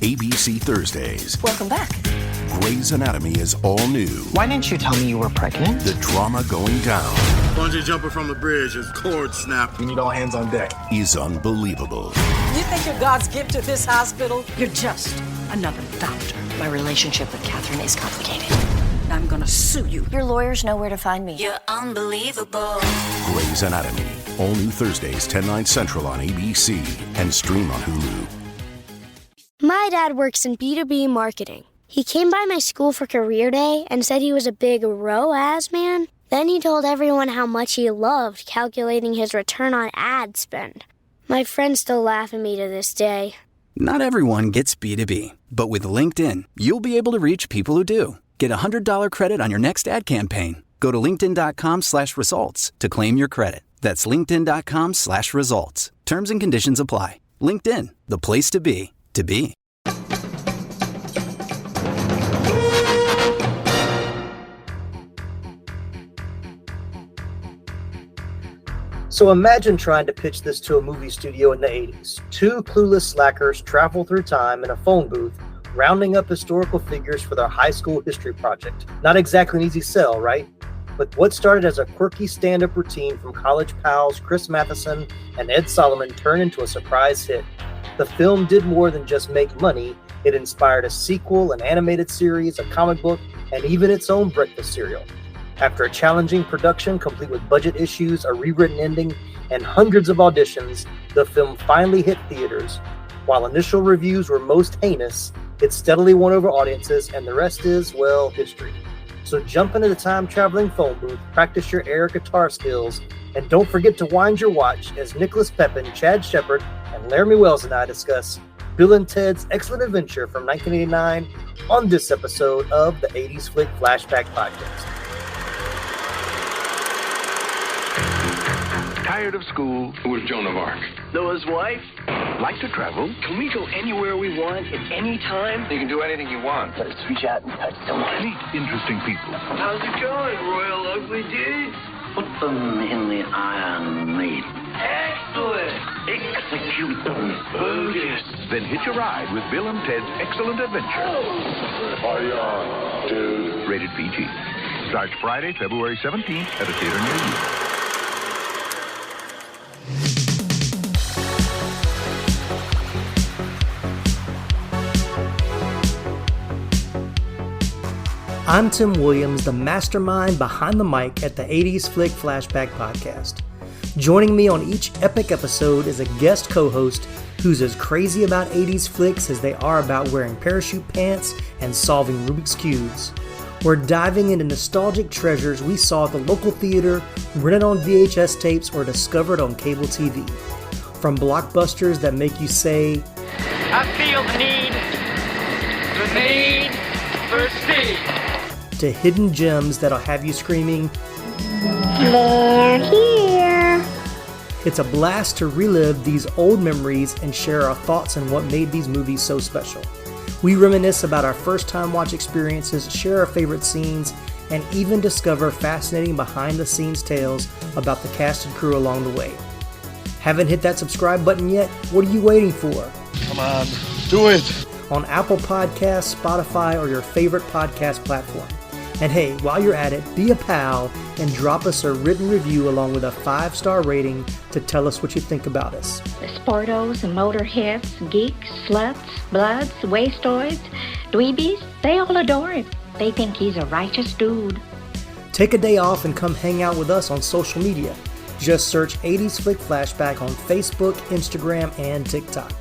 ABC Thursdays. Welcome back. Grey's Anatomy is all new. Why didn't you tell me you were pregnant? The drama going down. Bungee jumping from the bridge, his cord snapped. We need all hands on deck. Is unbelievable. You think you're God's gift to this hospital? You're just another doctor. My relationship with Catherine is complicated. I'm gonna sue you. Your lawyers know where to find me. You're unbelievable. Grey's Anatomy. All new Thursdays, 10/9 Central on ABC and stream on Hulu. My dad works in B2B marketing. He came by my school for career day and said he was a big ROAS man. Then he told everyone how much he loved calculating his return on ad spend. My friends still laugh at me to this day. Not everyone gets B2B, but with LinkedIn, you'll be able to reach people who do. Get a $100 credit on your next ad campaign. Go to linkedin.com/results to claim your credit. That's linkedin.com/results. Terms and conditions apply. LinkedIn, the place to be, to be. So imagine trying to pitch this to a movie studio in the 80s. Two clueless slackers travel through time in a phone booth, rounding up historical figures for their high school history project. Not exactly an easy sell, right? But what started as a quirky stand-up routine from college pals Chris Matheson and Ed Solomon turned into a surprise hit. The film did more than just make money. It inspired a sequel, an animated series, a comic book, and even its own breakfast cereal. After a challenging production complete with budget issues, a rewritten ending, and hundreds of auditions, the film finally hit theaters. While initial reviews were most heinous, it steadily won over audiences, and the rest is, well, history. So jump into the time-traveling phone booth, practice your air guitar skills, and don't forget to wind your watch as Nicholas Pepin, Chad Sheppard, and Laramy Wells and I discuss Bill and Ted's Excellent Adventure from 1989 on this episode of the 80s Flick Flashback Podcast. Tired of school? Who was Joan of Arc? Noah's wife? Like to travel? Can we go anywhere we want at any time? You can do anything you want. Let's reach out and touch someone. Meet interesting people. How's it going, Royal Ugly Dude? Put them in the Iron Maiden. Excellent! Execute them. Oh, yes. Then hitch a ride with Bill and Ted's Excellent Adventure. Party on, dude. Rated PG. Starts Friday, February 17th at a theater near you. I'm Tim Williams, the mastermind behind the mic at the 80s Flick Flashback Podcast. Joining me on each epic episode is a guest co-host who's as crazy about 80s flicks as they are about wearing parachute pants and solving Rubik's Cubes. We're diving into nostalgic treasures we saw at the local theater, rented on VHS tapes, or discovered on cable TV. From blockbusters that make you say, I feel the need for speed, to hidden gems that'll have you screaming, They're here. It's a blast to relive these old memories and share our thoughts on what made these movies so special. We reminisce about our first-time watch experiences, share our favorite scenes, and even discover fascinating behind-the-scenes tales about the cast and crew along the way. Haven't hit that subscribe button yet? What are you waiting for? Come on, do it. On Apple Podcasts, Spotify, or your favorite podcast platform. And hey, while you're at it, be a pal and drop us a written review along with a 5-star rating to tell us what you think about us. The sportos, motorheads, geeks, sluts, bloods, wastoids, dweebies, they all adore him. They think he's a righteous dude. Take a day off and come hang out with us on social media. Just search 80s Flick Flashback on Facebook, Instagram, and TikTok.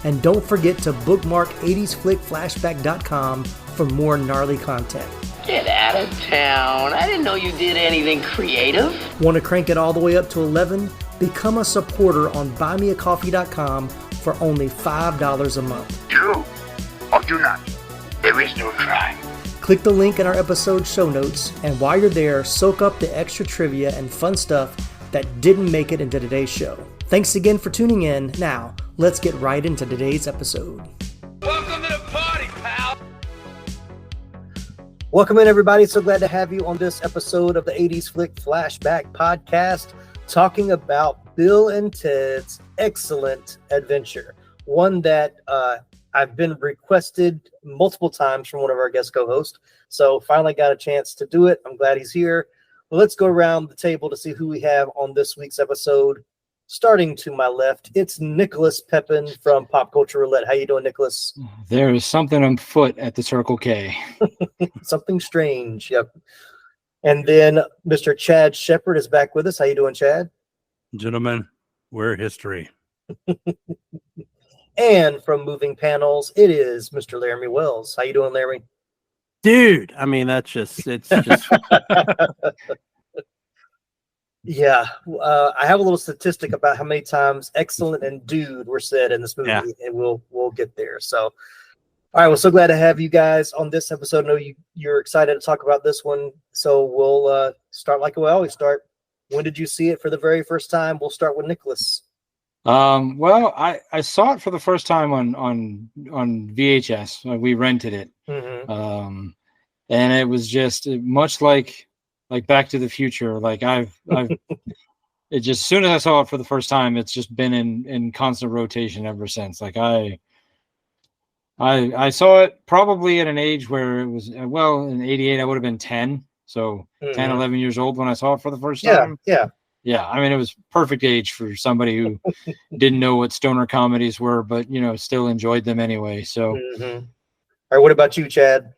And don't forget to bookmark 80sflickflashback.com for more gnarly content. Get out of town. I didn't know you did anything creative. Want to crank it all the way up to 11? Become a supporter on buymeacoffee.com for only $5 a month. Do or do not. There is no try. Click the link in our episode show notes, and while you're there, soak up the extra trivia and fun stuff that didn't make it into today's show. Thanks again for tuning in. Now, let's get right into today's episode. Welcome to the party, pal. Welcome in, everybody. So glad to have you on this episode of the 80s Flick Flashback Podcast, talking about Bill and Ted's Excellent Adventure. One that I've been requested multiple times from one of our guest co-hosts, so finally got a chance to do it. I'm glad he's here. Well, let's go around the table to see who we have on this week's episode. Starting to my left, it's Nicholas Pepin from Pop Culture Roulette. How you doing, Nicholas? There is something afoot at the Circle K. Something strange, yep. And then Mr. Chad Sheppard is back with us. How you doing, Chad? Gentlemen, we're history. And from Moving Panels, it is Mr. Laramy Wells. How you doing, Laramy? Dude, I mean, it's just. Yeah, I have a little statistic about how many times "excellent" and "dude" were said in this movie, and we'll get there. So, all right, we're so glad to have you guys on this episode. I know you're excited to talk about this one, so we'll start like we always start. When did you see it for the very first time? We'll start with Nicholas. Well, I saw it for the first time on VHS. We rented it, and it was just much like Back to the Future. Like I've it just as soon as I saw it for the first time, it's just been in constant rotation ever since. Like I saw it probably at an age where it was, well, in 88 I would have been 10, so 10, 11 years old when I saw it for the first time. Yeah, I mean, it was perfect age for somebody who didn't know what stoner comedies were, but, still enjoyed them anyway. So, All right, what about you, Chad?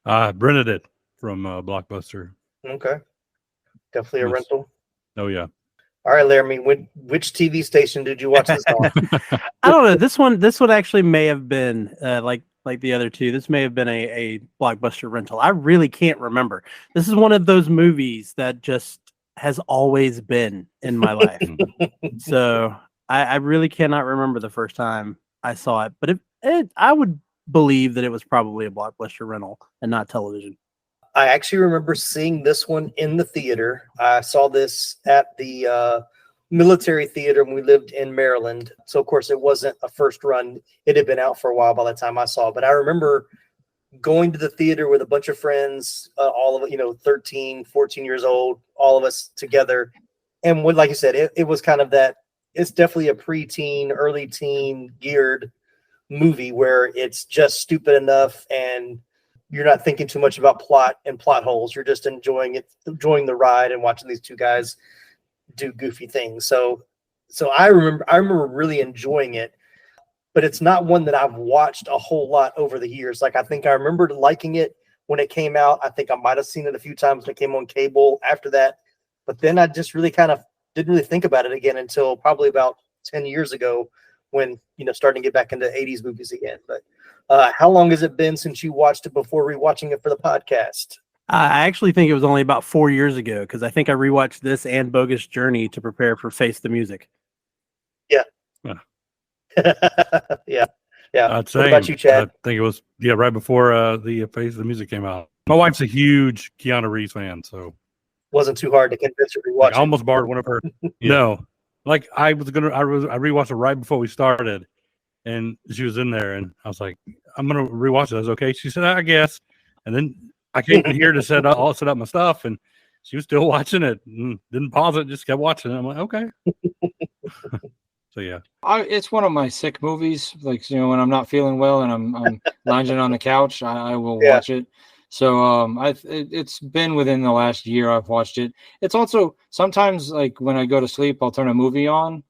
I rented it from Blockbuster. Okay. Definitely a rental. Oh, yeah. All right, Laramy, which TV station did you watch this on? I don't know. This one actually may have been like the other two. This may have been a Blockbuster rental. I really can't remember. This is one of those movies that just has always been in my life. So I really cannot remember the first time I saw it, but I would believe that it was probably a Blockbuster rental and not television. I actually remember seeing this one in the theater. I saw this at the military theater when we lived in Maryland. So, of course, it wasn't a first run. It had been out for a while by the time I saw it. But I remember going to the theater with a bunch of friends, all of it, 13, 14 years old, all of us together. And like you said, it was kind of that, it's definitely a preteen, early teen geared movie where it's just stupid enough and you're not thinking too much about plot and plot holes. You're just enjoying the ride and watching these two guys do goofy things. So I remember really enjoying it. But it's not one that I've watched a whole lot over the years. Like, I think I remembered liking it when it came out. I think I might have seen it a few times when it came on cable after that. But then I just really kind of didn't really think about it again until probably about 10 years ago when, starting to get back into 80s movies again. But how long has it been since you watched it before rewatching it for the podcast? I actually think it was only about 4 years ago because I think I rewatched this and Bogus Journey to prepare for Face the Music. Yeah. Yeah. I'd say, what about you, Chad? I think it was right before the Face of the Music came out. My wife's a huge Keanu Reeves fan, so wasn't too hard to convince her to rewatch. I almost borrowed one of her. No, like I rewatched it right before we started, and she was in there, and I was like, I'm gonna rewatch it. I was okay. She said, I guess, and then I came in here to set up my stuff, and she was still watching it. And didn't pause it, just kept watching it. I'm like, okay. So yeah, it's one of my sick movies. Like, when I'm not feeling well and I'm lounging on the couch, I will watch it. So it's been within the last year I've watched it. It's also sometimes like when I go to sleep, I'll turn a movie on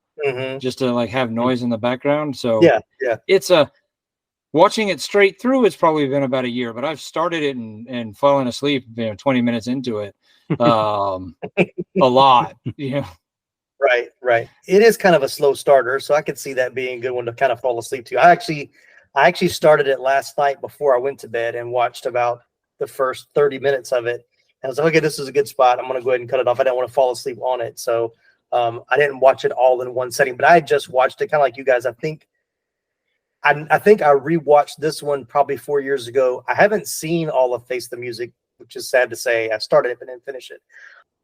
just to like have noise in the background. So yeah, it's watching it straight through. It's probably been about a year, but I've started it and fallen asleep 20 minutes into it. A lot. Right. It is kind of a slow starter, so I could see that being a good one to kind of fall asleep to. I actually started it last night before I went to bed and watched about the first 30 minutes of it. And I was like, okay, this is a good spot. I'm going to go ahead and cut it off. I didn't want to fall asleep on it. So I didn't watch it all in one setting, but I had just watched it kind of like you guys. I think I rewatched this one probably 4 years ago. I haven't seen all of Face the Music, which is sad to say. I started it but didn't finish it.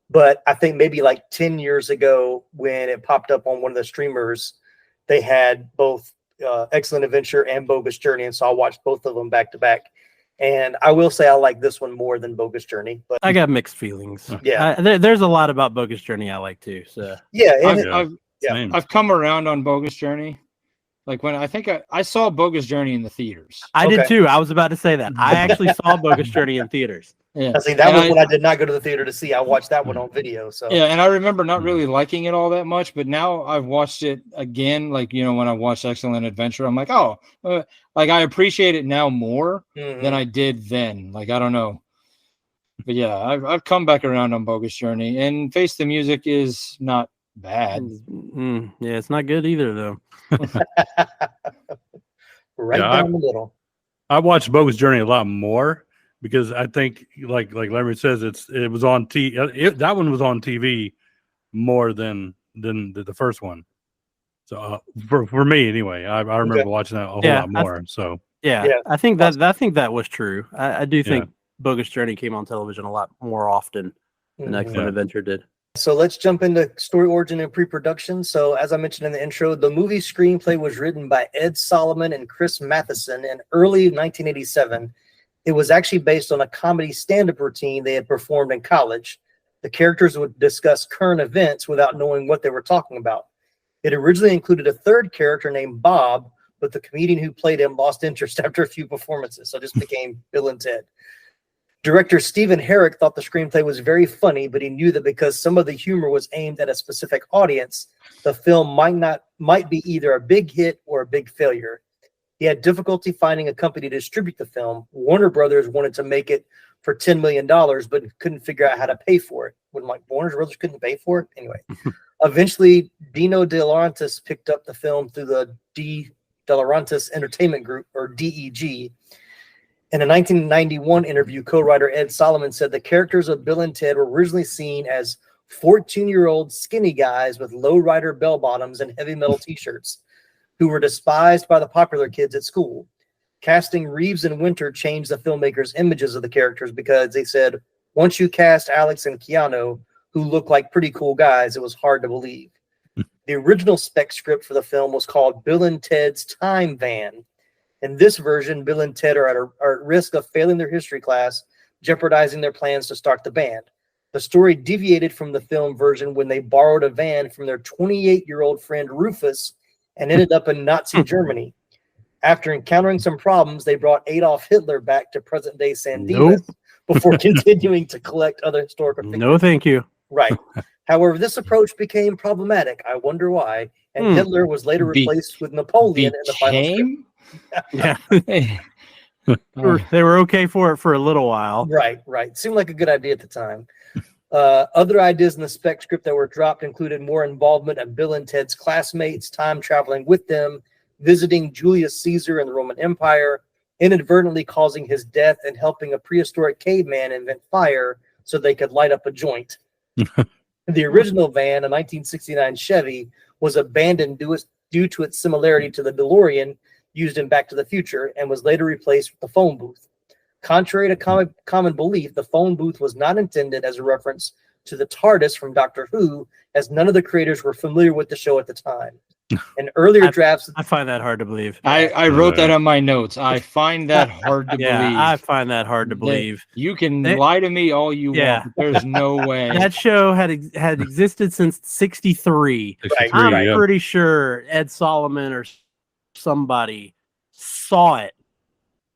But I think maybe like 10 years ago when it popped up on one of the streamers, they had both Excellent Adventure and Bogus Journey. And so I watched both of them back to back. And I will say I like this one more than Bogus Journey. But I got mixed feelings. Yeah. There's a lot about Bogus Journey I like too. So I've come around on Bogus Journey. Like when I saw Bogus Journey in the theaters. I did too. I was about to say that. I actually saw Bogus Journey in theaters. Yeah. I see that was what I did not go to the theater to see. I watched that one on video. So yeah, and I remember not really liking it all that much, but now I've watched it again. Like, you know, when I watched Excellent Adventure, I'm like, like I appreciate it now more than I did then. Like, I don't know. But yeah, I've come back around on Bogus Journey, and Face the Music is not bad. Yeah, it's not good either, though. Down the middle. I watched Bogus Journey a lot more because I think, like Larry says, it was on that one was on TV more than the first one. So for me anyway, I remember watching that a whole lot more. I think that was true. I do think Bogus Journey came on television a lot more often than Excellent Adventure did. So let's jump into story origin and pre-production. So as I mentioned in the intro, the movie screenplay was written by Ed Solomon and Chris Matheson in early 1987. It was actually based on a comedy stand-up routine they had performed in college. The characters would discuss current events without knowing what they were talking about. It originally included a third character named Bob, but the comedian who played him lost interest after a few performances, so it just became Bill and Ted. Director Stephen Herrick thought the screenplay was very funny, but he knew that because some of the humor was aimed at a specific audience, the film might be either a big hit or a big failure. He had difficulty finding a company to distribute the film. Warner Brothers wanted to make it for $10 million, but couldn't figure out how to pay for it. When Warner Brothers couldn't pay for it? Anyway, eventually Dino De Laurentiis picked up the film through the De Laurentiis Entertainment Group, or DEG. In a 1991 interview, co-writer Ed Solomon said the characters of Bill and Ted were originally seen as 14-year-old skinny guys with low-rider bell-bottoms and heavy metal t-shirts who were despised by the popular kids at school. Casting Reeves and Winter changed the filmmakers' images of the characters because they said, once you cast Alex and Keanu, who look like pretty cool guys, it was hard to believe. The original spec script for the film was called Bill and Ted's Time Van. In this version, Bill and Ted are at risk of failing their history class, jeopardizing their plans to start the band. The story deviated from the film version when they borrowed a van from their 28-year-old friend Rufus and ended up in Nazi Germany. After encountering some problems, they brought Adolf Hitler back to present-day San Dimas before continuing to collect other historical figures. No, thank you. Right. However, this approach became problematic. I wonder why. And Hitler was later replaced with Napoleon in the final script. Yeah. They were okay for it for a little while. Right. Seemed like a good idea at the time. Other ideas in the spec script that were dropped included more involvement of Bill and Ted's classmates, time traveling with them, visiting Julius Caesar in the Roman Empire, inadvertently causing his death, and helping a prehistoric caveman invent fire so they could light up a joint. The original van, a 1969 Chevy, was abandoned due to its similarity to the DeLorean used in Back to the Future, and was later replaced with the phone booth. Contrary to common belief, the phone booth was not intended as a reference to the TARDIS from Doctor Who, as none of the creators were familiar with the show at the time. In earlier drafts... I find that hard to believe. I wrote that on my notes. I find that hard to believe. I find that hard to believe. You can lie to me all you want. There's no way. That show had existed since 63. I'm pretty sure Ed Solomon or somebody saw it.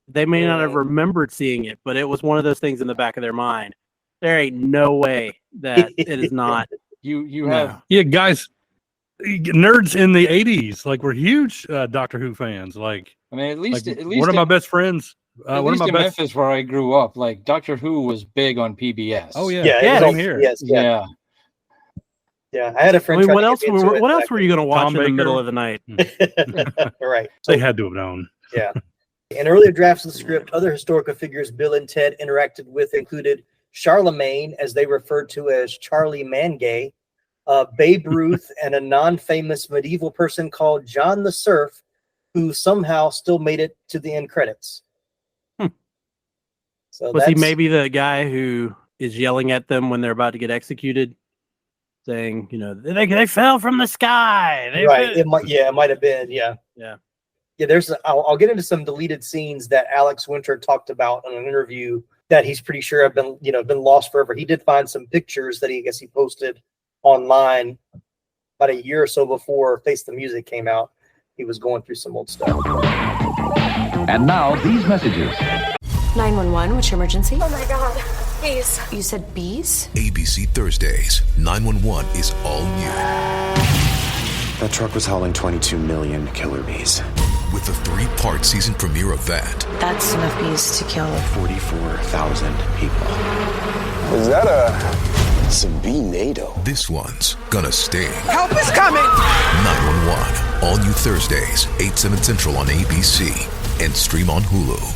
They may not have remembered seeing it, but it was one of those things in the back of their mind. There ain't no way that it is not. You have guys, nerds in the 80s were huge Doctor Who fans. At least one of my best friends. At least in Memphis, where I grew up, Doctor Who was big on PBS. Oh yeah, same here. Yeah, I had a friend. What else were you going to watch in the middle of the night? Right. They had to have known. Yeah. In earlier drafts of the script, other historical figures Bill and Ted interacted with included Charlemagne, as they referred to as Charlie Mangay, Babe Ruth, and a non-famous medieval person called John the Surf, who somehow still made it to the end credits. So was he maybe the guy who is yelling at them when they're about to get executed? Saying, they fell from the sky. It might have been. Yeah. I'll get into some deleted scenes that Alex Winter talked about in an interview that he's pretty sure have been lost forever. He did find some pictures that he posted online about a year or so before Face the Music came out. He was going through some old stuff. And now, these messages. 911, what's your emergency? Oh my God, bees. You said bees? ABC Thursdays, 911 is all new. That truck was hauling 22 million killer bees. With the 3-part season premiere of that. That's enough bees to kill 44,000 people. Is that some bee NATO? This one's gonna sting. Help is coming! 911, all new Thursdays, 8/7 Central on ABC and stream on Hulu.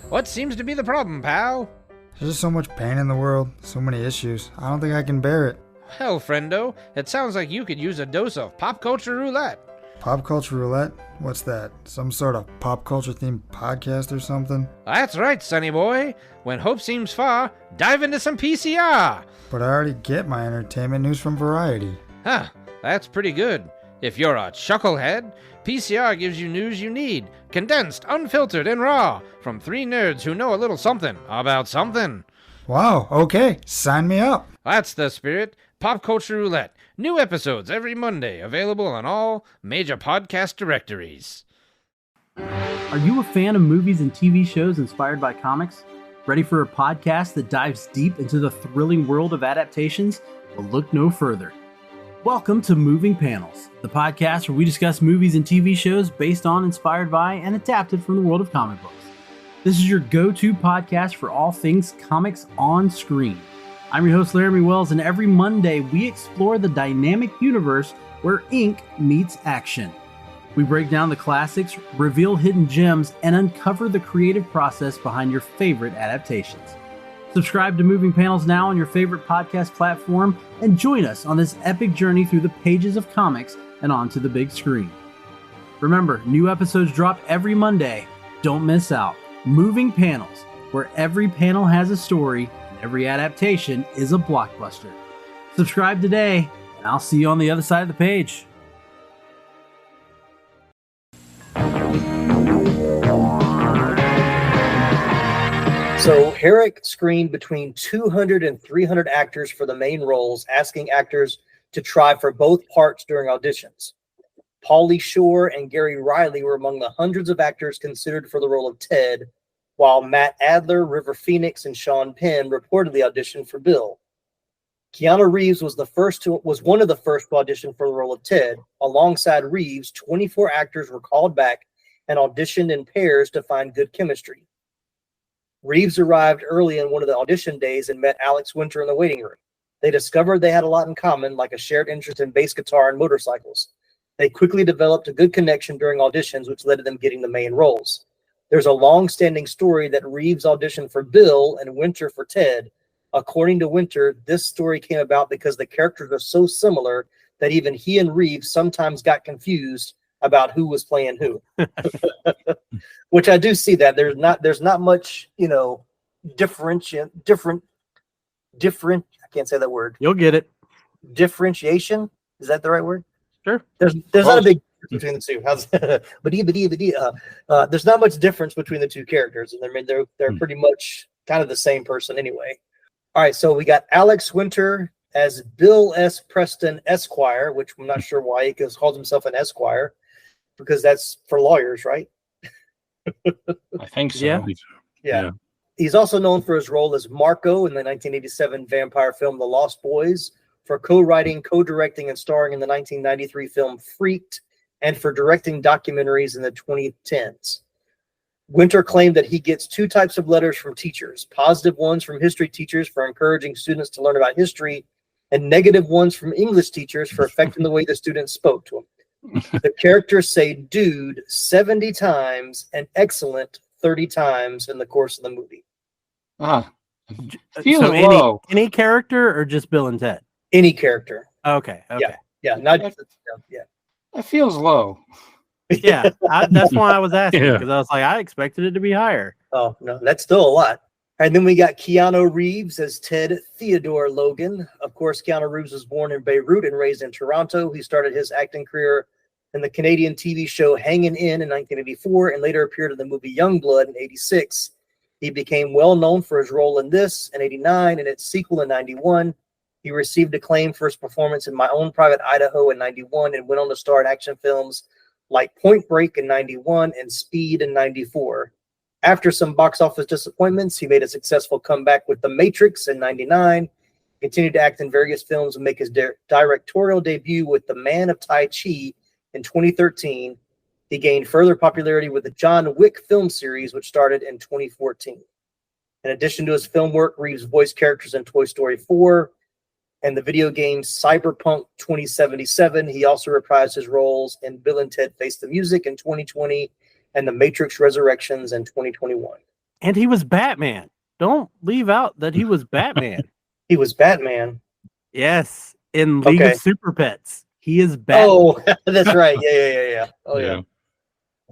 What seems to be the problem, pal? There's just so much pain in the world, so many issues. I don't think I can bear it. Hell, friendo, it sounds like you could use a dose of pop culture roulette. Pop culture roulette? What's that? Some sort of pop culture themed podcast or something? That's right, sonny boy. When hope seems far, dive into some PCR. But I already get my entertainment news from Variety. Huh, that's pretty good. If you're a chucklehead, PCR gives you news you need, condensed, unfiltered, and raw, from 3 nerds who know a little something about something. Wow, okay, sign me up. That's the spirit. Pop Culture Roulette. New episodes every Monday, available on all major podcast directories. Are you a fan of movies and TV shows inspired by comics? Ready for a podcast that dives deep into the thrilling world of adaptations? Well, look no further. Welcome to Moving Panels, the podcast where we discuss movies and TV shows based on, inspired by, and adapted from the world of comic books. This is your go-to podcast for all things comics on screen. I'm your host, Laramy Wells, and every Monday we explore the dynamic universe where ink meets action. We break down the classics, reveal hidden gems, and uncover the creative process behind your favorite adaptations. Subscribe to Moving Panels now on your favorite podcast platform and join us on this epic journey through the pages of comics and onto the big screen. Remember, new episodes drop every Monday. Don't miss out. Moving Panels, where every panel has a story and every adaptation is a blockbuster. Subscribe today, and I'll see you on the other side of the page. So Herrick screened between 200 and 300 actors for the main roles, asking actors to try for both parts during auditions. Pauly Shore and Gary Riley were among the hundreds of actors considered for the role of Ted, while Matt Adler, River Phoenix, and Sean Penn reportedly auditioned for Bill. Keanu Reeves was one of the first to audition for the role of Ted. Alongside Reeves, 24 actors were called back and auditioned in pairs to find good chemistry. Reeves arrived early in one of the audition days and met Alex Winter in the waiting room. They discovered they had a lot in common, like a shared interest in bass guitar and motorcycles. They quickly developed a good connection during auditions, which led to them getting the main roles. There's a long-standing story that Reeves auditioned for Bill and Winter for Ted. According to Winter, this story came about because the characters are so similar that even he and Reeves sometimes got confused about who was playing who. Which I do see that there's not much, different, I can't say that word. You'll get it. Differentiation. Is that the right word? Sure. There's not a big difference between the two. How's there's not much difference between the two characters, and they're pretty much kind of the same person anyway. All right, so we got Alex Winter as Bill S. Preston Esquire, which I'm not sure why he calls himself an Esquire, because that's for lawyers, right? I think so. Yeah. He's also known for his role as Marco in the 1987 vampire film The Lost Boys, for co-writing, co-directing, and starring in the 1993 film Freaked, and for directing documentaries in the 2010s. Winter claimed that he gets 2 types of letters from teachers: positive ones from history teachers for encouraging students to learn about history, and negative ones from English teachers for affecting the way the students spoke to him. The characters say dude 70 times and excellent 30 times in the course of the movie. Feels so low. Any character or just Bill and Ted? Any character. Okay. Yeah. Not yeah. That feels low. Yeah, that's why I was asking, because I was like, I expected it to be higher. Oh, no, that's still a lot. And then we got Keanu Reeves as Ted Theodore Logan. Of course, Keanu Reeves was born in Beirut and raised in Toronto. He started his acting career in the Canadian TV show Hangin' In 1984, and later appeared in the movie Youngblood in 86. He became well known for his role in this in 89 and its sequel in 91. He received acclaim for his performance in My Own Private Idaho in 91 and went on to star in action films like Point Break in 91 and Speed in 94. After some box office disappointments, he made a successful comeback with The Matrix in 99, continued to act in various films and make his directorial debut with The Man of Tai Chi in 2013. He gained further popularity with the John Wick film series, which started in 2014. In addition to his film work, Reeves voiced characters in Toy Story 4 and the video game Cyberpunk 2077. He also reprised his roles in Bill and Ted Face the Music in 2020 and The Matrix Resurrections in 2021. And he was Batman. Don't leave out that he was Batman. He was Batman. Yes, in League of Super Pets. He is Batman. Oh, that's right. Yeah. Oh, yeah.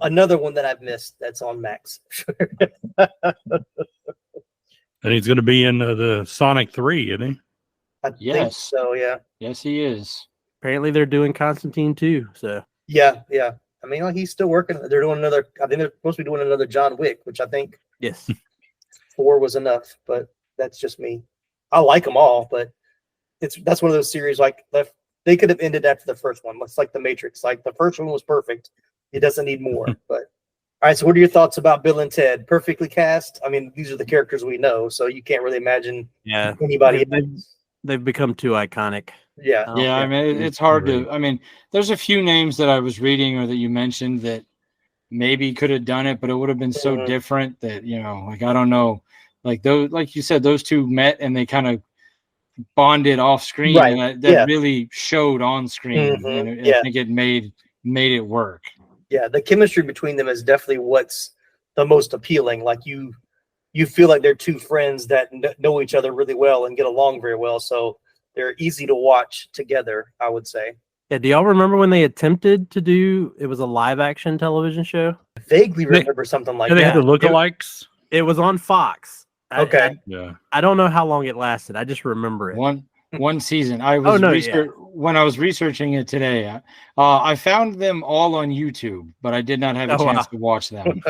Another one that I've missed that's on Max. And he's going to be in the Sonic 3, isn't he? I think so, yeah. Yes, he is. Apparently they're doing Constantine too, so. Yeah. I mean, like, he's still working. They're doing another, I think they're supposed to be doing another John Wick, which I think 4 was enough, but that's just me. I like them all, but that's one of those series like they could have ended after the first one. It's like The Matrix. Like the first one was perfect. It doesn't need more. But all right, so what are your thoughts about Bill and Ted? Perfectly cast. I mean, these are the characters we know, so you can't really imagine anybody. They've become too iconic. Yeah. I mean, it's hard to. I mean, there's a few names that I was reading or that you mentioned that maybe could have done it, but it would have been so different that like I don't know, like those, like you said, those two met and they kind of bonded off screen, and that really showed on screen. And I think it made it work. Yeah, the chemistry between them is definitely what's the most appealing. Like you feel like they're two friends that know each other really well and get along very well. So they're easy to watch together, I would say. Yeah, do y'all remember when they attempted to do it was a live action television show? I vaguely remember something like that. They had the lookalikes. It was on Fox. Okay. I don't know how long it lasted. I just remember it. One season. I was when I was researching it today. I found them all on YouTube, but I did not have a chance to watch them.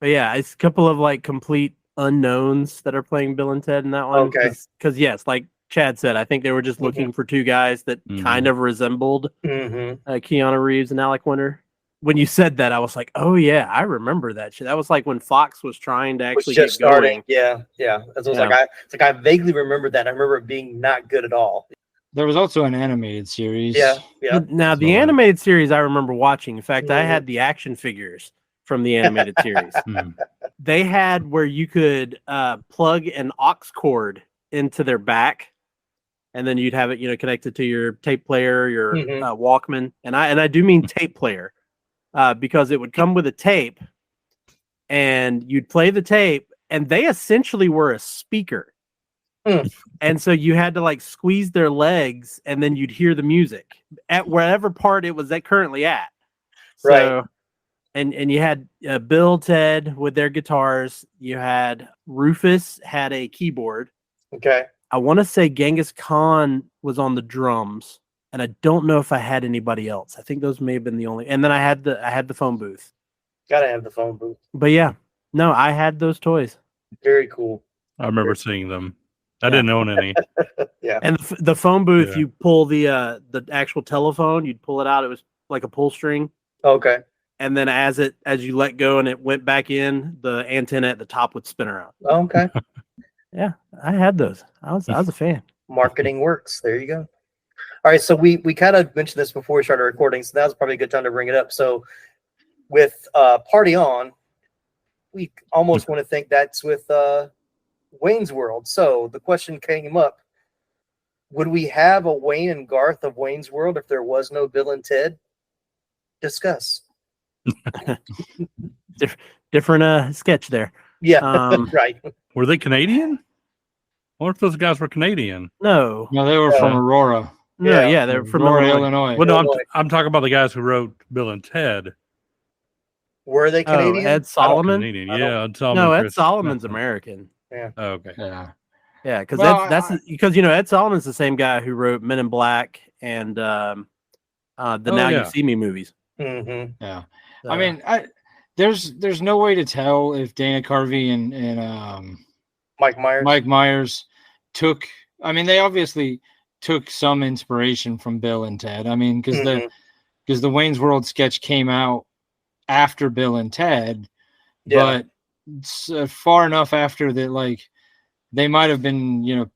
But yeah, it's a couple of like complete unknowns that are playing Bill and Ted in that one. Okay. Because yes, like Chad said, I think they were just looking for two guys that kind of resembled Keanu Reeves and Alec Winter. When you said that, I was like, oh yeah, I remember that shit. That was like when Fox was trying to actually get starting. Yeah. That's what I vaguely remember that. I remember it being not good at all. There was also an animated series. Yeah. Now the animated series I remember watching. In fact, I had the action figures from the animated series. They had where you could plug an aux cord into their back, and then you'd have it, connected to your tape player, your Walkman, and I do mean tape player, because it would come with a tape, and you'd play the tape, and they essentially were a speaker, and so you had to like squeeze their legs, and then you'd hear the music at wherever part it was currently at. So, right. And you had Bill, Ted with their guitars. You had Rufus had a keyboard. Okay. I want to say Genghis Khan was on the drums, and I don't know if I had anybody else. I think those may have been the only. And then I had the phone booth. Gotta have the phone booth. But yeah, no, I had those toys. Very cool. I remember seeing them. I didn't own any. Yeah. And the phone booth, you pull the actual telephone, you'd pull it out. It was like a pull string. Okay. And then as you let go and it went back in, the antenna at the top would spin around. Okay. Yeah, I had those. I was a fan. Marketing works. There you go. All right, so we kind of mentioned this before we started recording, so now's probably a good time to bring it up. So with Party On, we almost want to think that's with Wayne's World. So the question came up, would we have a Wayne and Garth of Wayne's World if there was no Bill and Ted? Discuss. Different sketch there. Yeah, right. Were they Canadian? I wonder if those guys were Canadian. No, they were from Aurora. No, yeah, they're from Aurora, Illinois. Well, no, I'm talking about the guys who wrote Bill and Ted. Were they Canadian? Ed Solomon? Yeah, Ed Solomon. No, Ed Solomon's American. Yeah. Oh, okay. Yeah, because that's because Ed Solomon's the same guy who wrote Men in Black and the Now You See Me movies. Mm-hmm. Yeah. I mean, there's no way to tell if Dana Carvey and Mike Myers took. I mean, they obviously took some inspiration from Bill and Ted. I mean, because the Wayne's World sketch came out after Bill and Ted, but it's, far enough after that, like they might have been,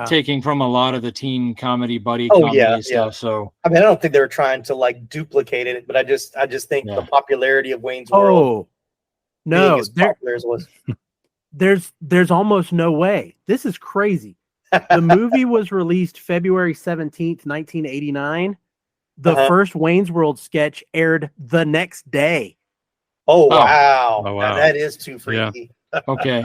taking from a lot of the teen comedy buddy comedy stuff. So I mean, I don't think they were trying to like duplicate it, but I just think the popularity of Wayne's World. No, as popular as it was. There's almost no way. This is crazy. The movie was released February 17th, 1989. The first Wayne's World sketch aired the next day. Oh, wow. That is too freaky. Yeah. Okay.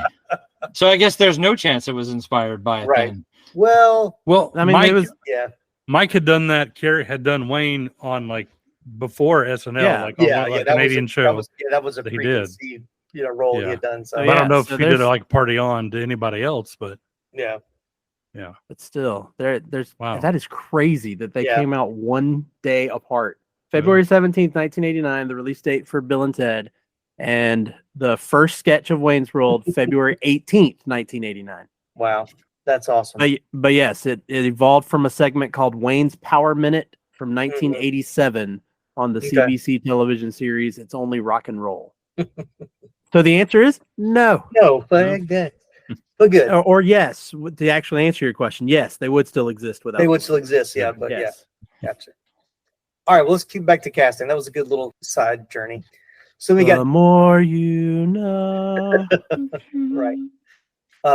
So I guess there's no chance it was inspired by it. Right. Then. Well, I mean, Mike, it was. Yeah. Mike had done that. Carrie had done Wayne on like before SNL, on Canadian show. That was a preconceived, role he had done. So I don't know if he did it like Party On to anybody else, but yeah. But still, there's that is crazy that they came out one day apart. February 17th, 1989, the release date for Bill and Ted, and the first sketch of Wayne's World, February 18th, 1989. Wow, that's awesome. But yes, it evolved from a segment called Wayne's Power Minute from 1987 on the CBC television series It's Only Rock and Roll. So the answer is no. No, but good. But good. Or yes, to actually answer your question, yes, they would still exist without. They would still exist, but yes. Gotcha. All right, well, let's keep back to casting. That was a good little side journey. So we got the more you know. Right.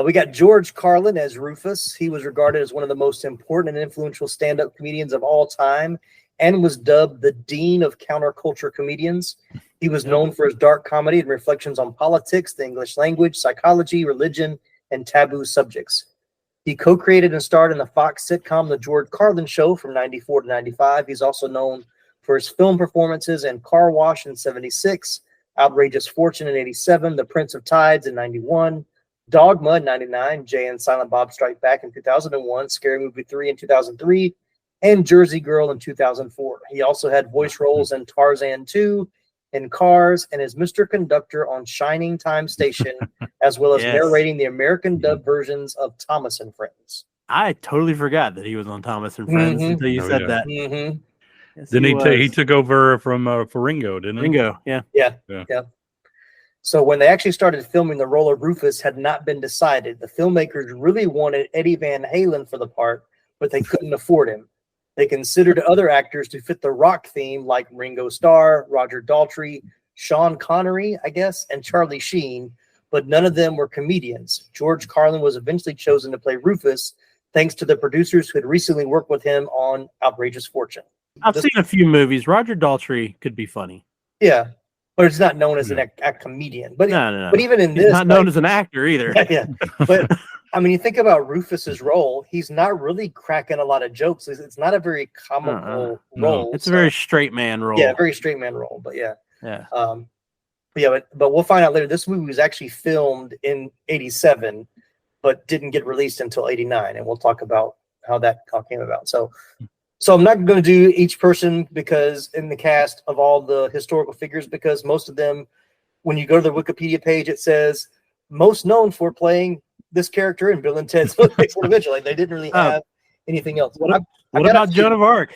We got George Carlin as Rufus. He was regarded as one of the most important and influential stand-up comedians of all time and was dubbed the Dean of Counterculture Comedians. He was known for his dark comedy and reflections on politics, the English language, psychology, religion, and taboo subjects. He co-created and starred in the Fox sitcom The George Carlin Show from 94 to 95. He's also known for his film performances in Car Wash in 76, Outrageous Fortune in 87, The Prince of Tides in 91, Dogma in 99, Jay and Silent Bob Strike Back in 2001, Scary Movie 3 in 2003, and Jersey Girl in 2004. He also had voice roles in Tarzan 2, in Cars, and as Mr. Conductor on Shining Time Station, as well as narrating the American dub versions of Thomas and Friends. I totally forgot that he was on Thomas and Friends until you said that. Mm-hmm. Yes, Didn't he took over from for Ringo, didn't he? Ringo, yeah. So when they actually started filming, the role of Rufus had not been decided. The filmmakers really wanted Eddie Van Halen for the part, but they couldn't afford him. They considered other actors to fit the rock theme, like Ringo Starr, Roger Daltrey, Sean Connery, I guess, and Charlie Sheen, but none of them were comedians. George Carlin was eventually chosen to play Rufus, thanks to the producers who had recently worked with him on Outrageous Fortune. I've seen a few movies. Roger Daltrey could be funny. Yeah, but it's not known as a comedian. But no. But even in he's this, not known as an actor either. Yeah. But I mean, you think about Rufus's role; he's not really cracking a lot of jokes. It's not a very comical role. It's a very straight man role. Yeah, very straight man role. But yeah. Yeah. But we'll find out later. This movie was actually filmed in '87, but didn't get released until '89, and we'll talk about how that all came about. So I'm not going to do each person because in the cast of all the historical figures, because most of them, when you go to the Wikipedia page, it says most known for playing this character in Bill and Ted's Adventure. Like they didn't really have anything else. What about Joan of Arc?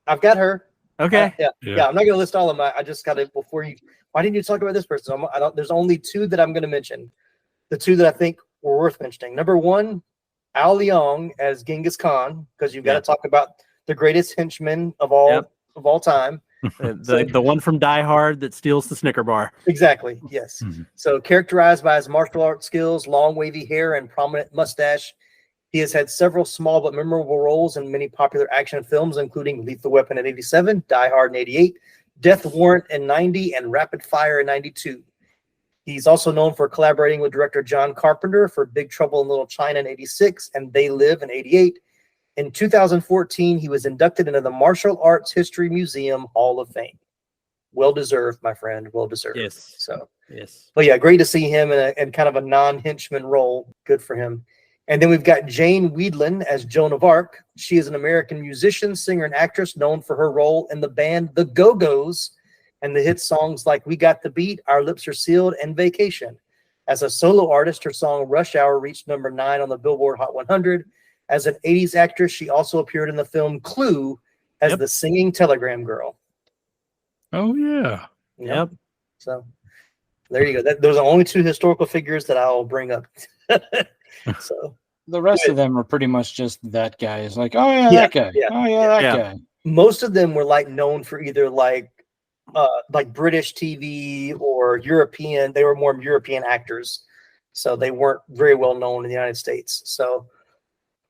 I've got her. Okay. Yeah. I'm not going to list all of them. I just got to why didn't you talk about this person? There's only two that I'm going to mention. The two that I think were worth mentioning. Number one, Al Leong as Genghis Khan, because you've got to talk about the greatest henchman of all time. The one from Die Hard that steals the Snicker bar. Exactly. Yes. Mm-hmm. So characterized by his martial arts skills, long wavy hair, and prominent mustache, he has had several small but memorable roles in many popular action films, including Lethal Weapon in '87, Die Hard in '88, Death Warrant in '90, and Rapid Fire in '92. He's also known for collaborating with director John Carpenter for Big Trouble in Little China in '86 and They Live in '88. In 2014, he was inducted into the Martial Arts History Museum Hall of Fame. Well deserved, my friend. Well deserved. Yes. So, yes. But yeah, great to see him in kind of a non-henchman role. Good for him. And then we've got Jane Wiedlin as Joan of Arc. She is an American musician, singer, and actress known for her role in the band The Go-Go's and the hit songs like We Got the Beat, Our Lips Are Sealed, and Vacation. As a solo artist, her song Rush Hour reached number 9 on the Billboard Hot 100. As an 80s actress, she also appeared in the film Clue as the singing telegram girl. Oh, yeah. Yep. So there you go. Those are only 2 historical figures that I'll bring up. So the rest of them are pretty much just that guy. It's like, oh yeah, that guy. Yeah. Oh yeah, that guy. Most of them were like known for either like British TV or European. They were more European actors, so they weren't very well known in the United States. So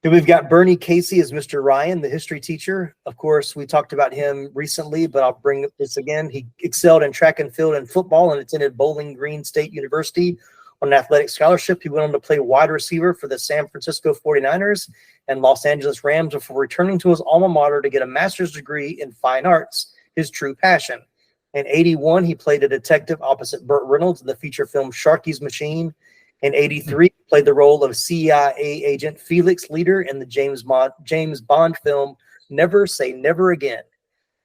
then we've got Bernie Casey as Mr. Ryan, the history teacher. Of course, we talked about him recently, but I'll bring up this again. He excelled in track and field and football and attended Bowling Green State University on an athletic scholarship. He went on to play wide receiver for the San Francisco 49ers and Los Angeles Rams before returning to his alma mater to get a master's degree in fine arts, his true passion. In 1981, he played a detective opposite Burt Reynolds in the feature film Sharky's Machine. In 1983, he played the role of CIA agent Felix Leiter in the James Bond film Never Say Never Again.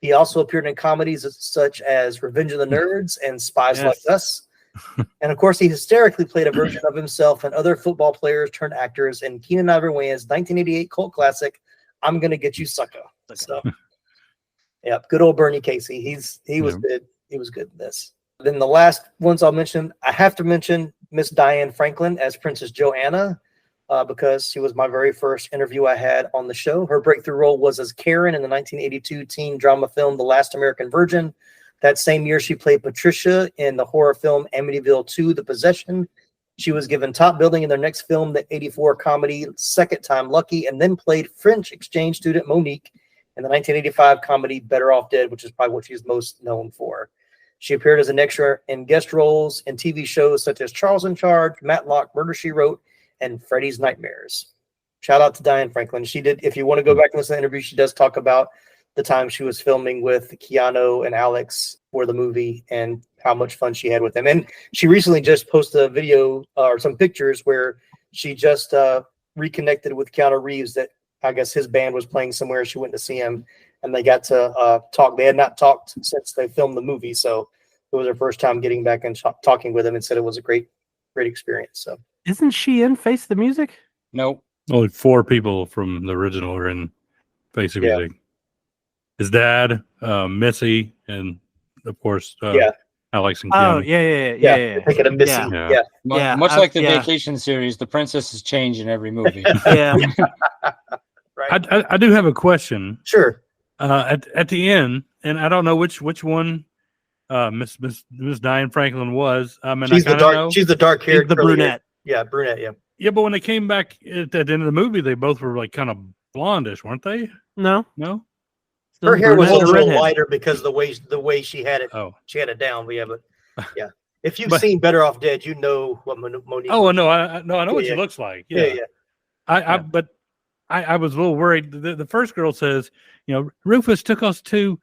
He also appeared in comedies such as Revenge of the Nerds and Spies Like Us. And of course, he hysterically played a version of himself and other football players turned actors in Keenan Ivory Wayans' 1988 cult classic, I'm Gonna Get You Sucker. So, yeah, good old Bernie Casey. He was good. He was good in this. Then the last ones I'll mention, I have to mention Miss Diane Franklin as Princess Joanna, because she was my very first interview I had on the show. Her breakthrough role was as Karen in the 1982 teen drama film The Last American Virgin. That same year, she played Patricia in the horror film Amityville 2, The Possession. She was given top billing in their next film, the 1984 comedy Second Time Lucky, and then played French exchange student Monique in the 1985 comedy Better Off Dead, which is probably what she's most known for. She appeared as an extra in guest roles in TV shows such as Charles in Charge, Matlock, Murder, She Wrote, and Freddy's Nightmares. Shout out to Diane Franklin. She did, if you want to go back and listen to the interview, she does talk about the time she was filming with Keanu and Alex for the movie and how much fun she had with them. And she recently just posted a video or some pictures where she just reconnected with Keanu Reeves that I guess his band was playing somewhere. She went to see him and they got to talk. They had not talked since they filmed the movie. So it was her first time getting back and talking with him and said it was a great experience. So isn't she in Face the Music? Nope. Only 4 people from the original are in Face the Music. His dad, Missy, and of course, Alex and Kim. Oh, yeah. Thinking of Missy. Much like the Vacation series, the princess is changed in every movie. Yeah. Right. I do have a question. Sure. At the end, and I don't know which one Miss Diane Franklin was. I mean, she's the dark haired, the brunette. Yeah, brunette. Yeah. Yeah, but when they came back at the end of the movie, they both were like kind of blondish, weren't they? No. Her hair was a little lighter because the way she had it. Oh, she had it down. Yeah. If you've seen Better Off Dead, you know what Monique. Oh no, I know what she looks like. Yeah. But I was a little worried. The first girl says, Rufus took us to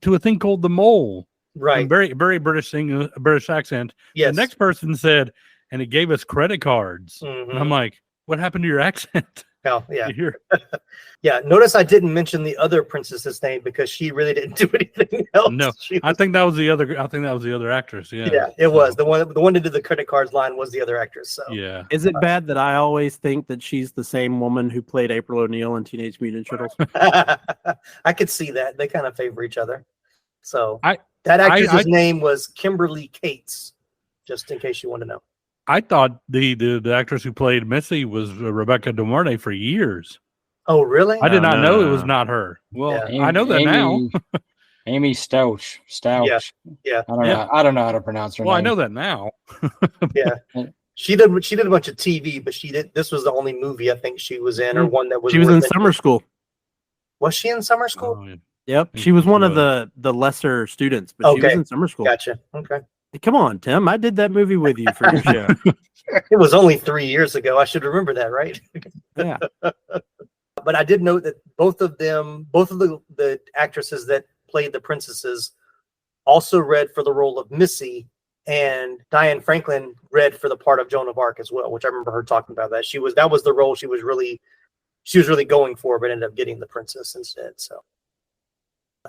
a thing called the Mole. Right. Very very British thing, British accent. Yes. The next person said, and it gave us credit cards. Mm-hmm. And I'm like, what happened to your accent? Oh, yeah. Yeah. Notice I didn't mention the other princess's name because she really didn't do anything else. No, I think that was the other actress. Yeah. Yeah, it was. The one that did the credit cards line was the other actress. So yeah. Is it bad that I always think that she's the same woman who played April O'Neil in Teenage Mutant Ninja Turtles? I could see that. They kind of favor each other. So that actress's name was Kimberly Cates, just in case you want to know. I thought the actress who played Missy was Rebecca De Mornay for years. Oh, really? I did not know it was not her. Well, I know that now. Amy Stouch. Yeah. I don't know how to pronounce her name. Well, I know that now. Yeah. She did a bunch of TV, but this was the only movie I think she was in, or one that was. She was in Summer School. Was she in Summer School? Oh, yeah. Yep. She was one of the lesser students, but she was in Summer School. Gotcha. Okay. Hey, come on, Tim. I did that movie with you for your show. It was only 3 years ago. I should remember that, right? Yeah. But I did note that both of the actresses that played the princesses also read for the role of Missy, and Diane Franklin read for the part of Joan of Arc as well, which I remember her talking about that. That was the role she was really going for, but ended up getting the princess instead. So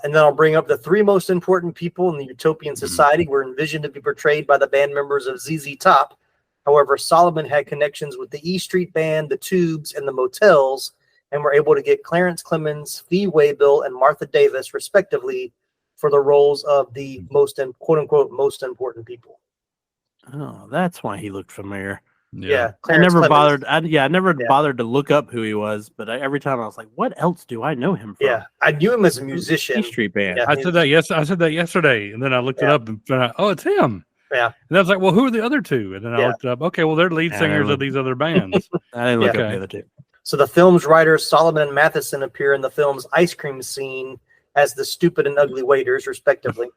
And then I'll bring up the 3 most important people in the utopian society were envisioned to be portrayed by the band members of ZZ Top. However, Solomon had connections with the E Street Band, the Tubes, and the Motels, and were able to get Clarence Clemens, Fee Waybill, and Martha Davis, respectively, for the roles of the quote-unquote most important people. Oh, that's why he looked familiar. Yeah, I never Clemens. bothered. I never bothered to look up who he was, but every time I was like, "What else do I know him from?" Yeah, I knew him as a musician. E Street Band. Yeah, I said that yesterday, and then I looked it up and found out, oh, it's him. Yeah, and I was like, well, who are the other 2? And then I looked it up. Okay, well, they're lead singers of these other bands. I didn't look up the other 2. So the film's writers Solomon and Matheson appear in the film's ice cream scene as the stupid and ugly waiters, respectively.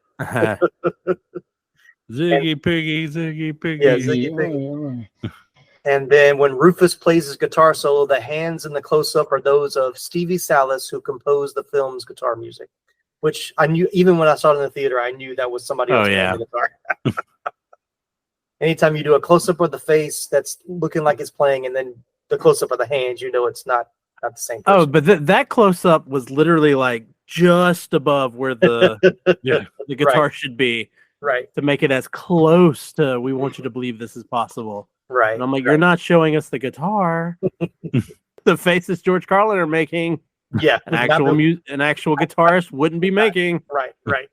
Ziggy Piggy, Ziggy Piggy. Yeah, Ziggy Piggy. And then when Rufus plays his guitar solo, the hands in the close-up are those of Stevie Salas, who composed the film's guitar music, which I knew, even when I saw it in the theater, I knew that was somebody else playing the guitar. Anytime you do a close-up of the face that's looking like it's playing, and then the close-up of the hands, you know it's not the same person. Oh, but that close-up was literally like just above where the the guitar should be. Right. To make it as close to, we want you to believe this is possible. Right. And I'm like, you're not showing us the guitar. The faces George Carlin are making. Yeah. An actual guitarist wouldn't be making. Right. All right.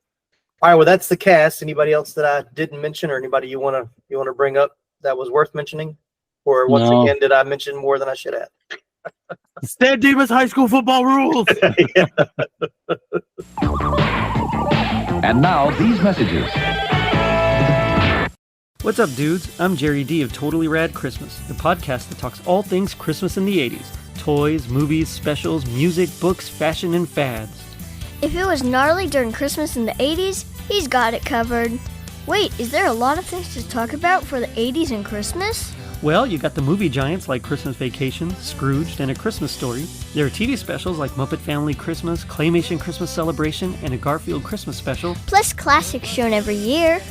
Well, that's the cast. Anybody else that I didn't mention, or anybody you want to bring up that was worth mentioning? Or once again, did I mention more than I should have? Stan Demas high school football rules. And now these messages. What's up, dudes? I'm Jerry D of Totally Rad Christmas, the podcast that talks all things Christmas in the 80s. Toys, movies, specials, music, books, fashion, and fads. If it was gnarly during Christmas in the 80s, he's got it covered. Wait, is there a lot of things to talk about for the 80s and Christmas? Well, you got the movie giants like Christmas Vacation, Scrooged, and A Christmas Story. There are TV specials like Muppet Family Christmas, Claymation Christmas Celebration, and a Garfield Christmas special. Plus classics shown every year.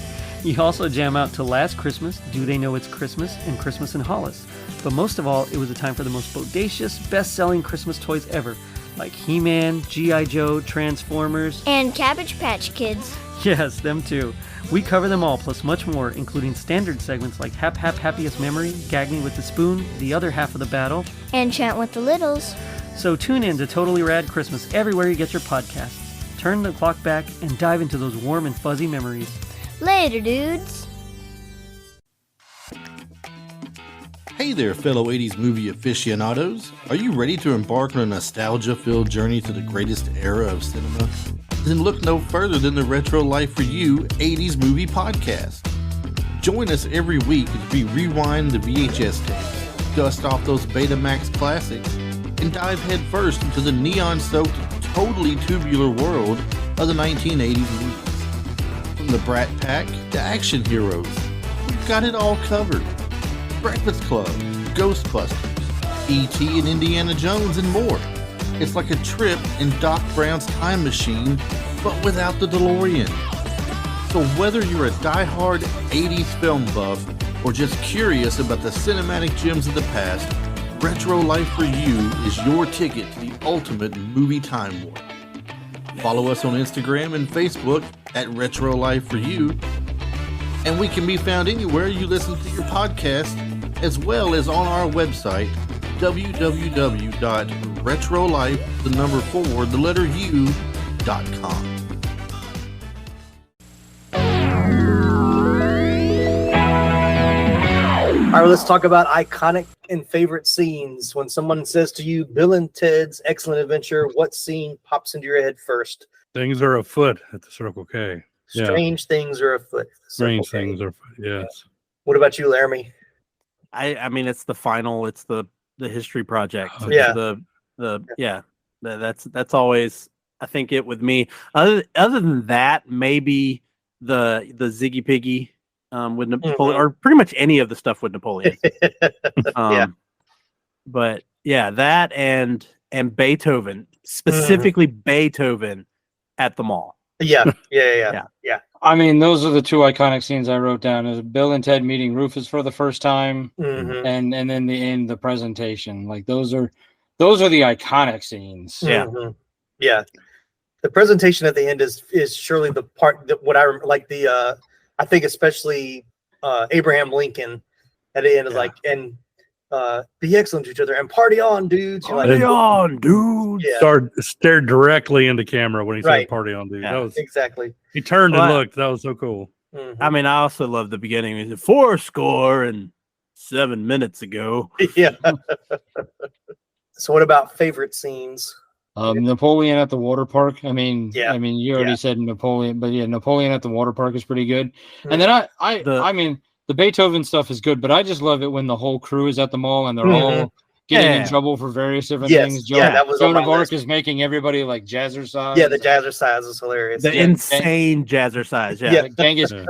You also jam out to Last Christmas, Do They Know It's Christmas, and Christmas in Hollis. But most of all, it was a time for the most bodacious, best-selling Christmas toys ever, like He-Man, G.I. Joe, Transformers, and Cabbage Patch Kids. Yes, them too. We cover them all, plus much more, including standard segments like Hap Hap Happiest Memory, Gag Me with the Spoon, The Other Half of the Battle, and Chant with the Littles. So tune in to Totally Rad Christmas everywhere you get your podcasts. Turn the clock back and dive into those warm and fuzzy memories. Later, dudes. Hey there, fellow 80s movie aficionados. Are you ready to embark on a nostalgia-filled journey to the greatest era of cinema? Then look no further than the Retro Life for You 80s Movie Podcast. Join us every week as we rewind the VHS tapes, dust off those Betamax classics, and dive headfirst into the neon-soaked, totally tubular world of the 1980s movies. From the Brat Pack to action heroes, we've got it all covered. Breakfast Club, Ghostbusters, E.T. and Indiana Jones, and more. It's like a trip in Doc Brown's time machine, but without the DeLorean. So whether you're a die-hard 80s film buff or just curious about the cinematic gems of the past, Retro Life for You is your ticket to the ultimate movie time warp. Follow us on Instagram and Facebook at Retro Life for You, and we can be found anywhere you listen to your podcast, as well as on our website, www.retrolife4u.com. All right, well, let's talk about iconic and favorite scenes. When someone says to you, Bill and Ted's Excellent Adventure, what scene pops into your head first? Things are afoot at the Circle K. Strange things are afoot. Strange things are afoot, yes. What about you, Laramy? I mean, it's the final. It's the history project. It's that's always, I think, it with me. Other than that, maybe the Ziggy Piggy with Napoleon, or pretty much any of the stuff with Napoleon. But yeah, that and Beethoven, specifically Beethoven at the mall. Yeah. I mean, those are the 2 iconic scenes I wrote down: is Bill and Ted meeting Rufus for the first time, and then the presentation. Like those are the iconic scenes. Yeah. The presentation at the end is surely the part that what I like. I think especially Abraham Lincoln at the end is like, and be excellent to each other and party on, dudes. Party on, dude. Yeah. Stared directly into camera when he said "party on, dude." Yeah. That was exactly. He turned and looked. That was so cool. Mm-hmm. I mean, I also love the beginning. He said 7 minutes ago. Yeah. So, what about favorite scenes? Napoleon at the water park. I mean, you already said Napoleon, but yeah, Napoleon at the water park is pretty good. Mm-hmm. And then I mean, the Beethoven stuff is good, but I just love it when the whole crew is at the mall and they're all getting in trouble for various different things. Joan of Arc is making everybody like jazzercise. Yeah, the jazzercise is hilarious. The insane jazzercise. Yeah. Like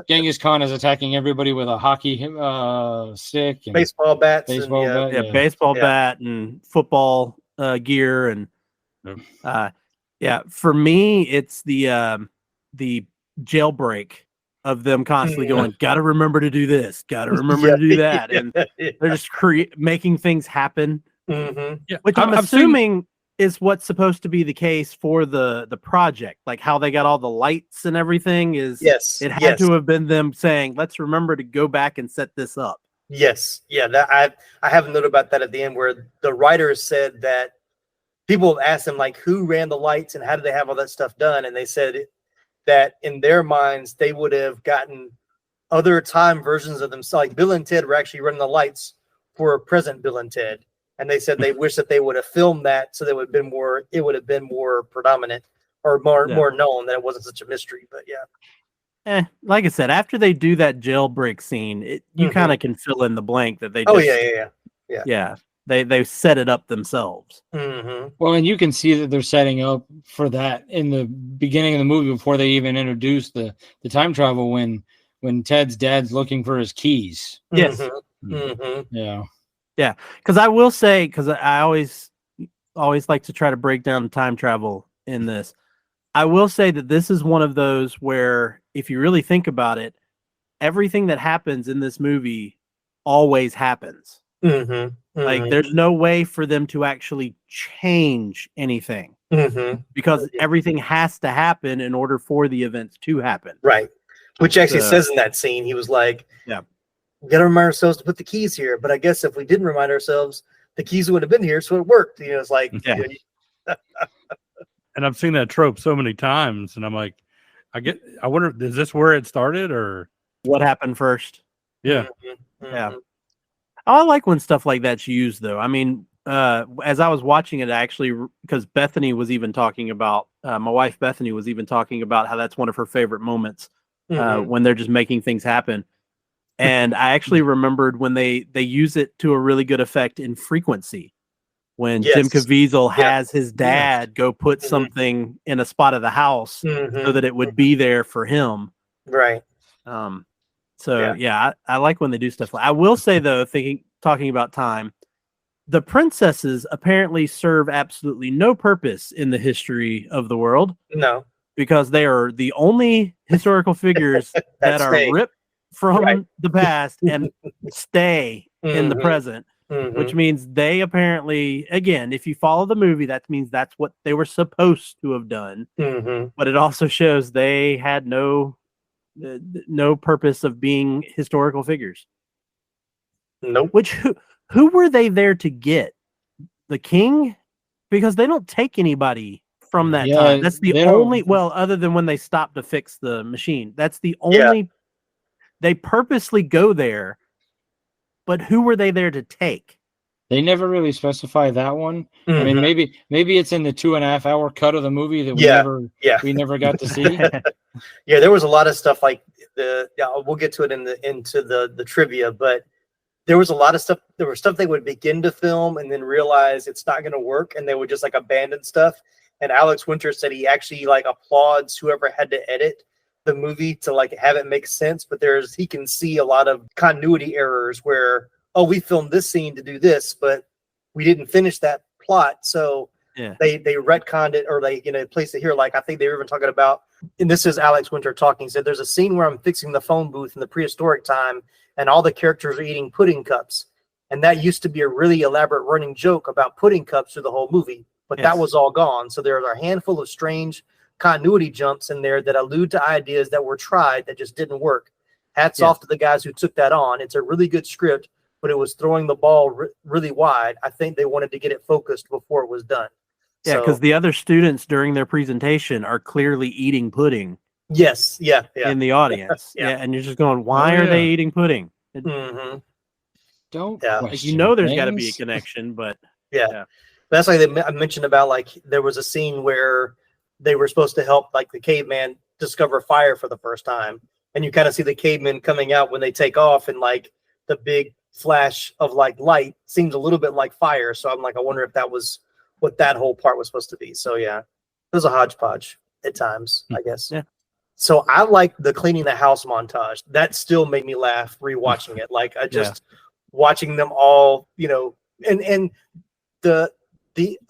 Genghis Khan is attacking everybody with a hockey stick, and baseball bats, baseball bat and football gear, and for me, it's the jailbreak of them constantly going, gotta remember to do this, gotta remember to do that, and they're just making things happen. Mm-hmm. Which I'm assuming is what's supposed to be the case for the project, like how they got all the lights and everything. It had to have been them saying, let's remember to go back and set this up. Yes, that I have a note about that at the end where the writers said that people have asked them like who ran the lights and how did they have all that stuff done, and they said that in their minds they would have gotten other time versions of themselves. Like Bill and Ted were actually running the lights for present Bill and Ted, and they said they wish that they would have filmed that so that it would have been more predominant or more known, that it wasn't such a mystery. But like I said, after they do that jailbreak scene, you kind of can fill in the blank that they they set it up themselves. Mm-hmm. Well, and you can see that they're setting up for that in the beginning of the movie before they even introduce the time travel when Ted's dad's looking for his keys. Yes. Mm-hmm. Yeah. Because I will say, because I always like to try to break down time travel in this. I will say that this is one of those where, if you really think about it, everything that happens in this movie always happens. Mm-hmm. Like, there's no way for them to actually change anything because everything has to happen in order for the events to happen. Right. Which actually says in that scene, he was like, we got to remind ourselves to put the keys here. But I guess if we didn't remind ourselves, the keys would have been here. So it worked. It's like, and I've seen that trope so many times. And I'm like, I wonder, is this where it started or what happened first? Yeah. Mm-hmm. Yeah. I like when stuff like that's used, though. I mean, as I was watching it, actually, because Bethany was even talking about, my wife Bethany was even talking about how that's one of her favorite moments when they're just making things happen. And I actually remembered when they use it to a really good effect in Frequency, when Jim Caviezel has his dad go put something in a spot of the house so that it would be there for him. Right. I like when they do stuff. I will say, though, talking about time, the princesses apparently serve absolutely no purpose in the history of the world. No, because they are the only historical figures that are ripped from the past and stay in the present, which means they apparently, again, if you follow the movie, that means that's what they were supposed to have done. But it also shows they had no purpose of being historical figures. Nope. Which who were they there to get? The king? Because they don't take anybody from that time. That's the only, other than when they stopped to fix the machine. That's the only, they purposely go there, but who were they there to take? They never really specify that one. I mean, maybe it's in the 2.5 hour cut of the movie that we never got to see. There was a lot of stuff like we'll get to it into the trivia, but there was a lot of stuff. There was stuff they would begin to film and then realize it's not going to work, and they would just like abandon stuff. And Alex Winter said he actually like applauds whoever had to edit the movie to like have it make sense. But he can see a lot of continuity errors where, oh, we filmed this scene to do this, but we didn't finish that plot. So they retconned it, or they placed it here. Like I think they were even talking about, and this is Alex Winter talking. He said there's a scene where I'm fixing the phone booth in the prehistoric time, and all the characters are eating pudding cups, and that used to be a really elaborate running joke about pudding cups through the whole movie. But that was all gone. So there are a handful of strange continuity jumps in there that allude to ideas that were tried that just didn't work. Hats off to the guys who took that on. It's a really good script, but it was throwing the ball really wide. I think they wanted to get it focused before it was done. Yeah, because the other students during their presentation are clearly eating pudding. Yes, yeah. In the audience. And you're just going, why are they eating pudding? Don't like, you know there's got to be a connection, but that's like I mentioned about, like, there was a scene where they were supposed to help, like, the caveman discover fire for the first time, and you kind of see the cavemen coming out when they take off, and like the big flash of like light seems a little bit like fire. So I'm like, I wonder if that was what that whole part was supposed to be. So yeah, it was a hodgepodge at times, I guess. Yeah. So I like the cleaning the house montage. That still made me laugh rewatching it. Like, I just watching them all, you know, and the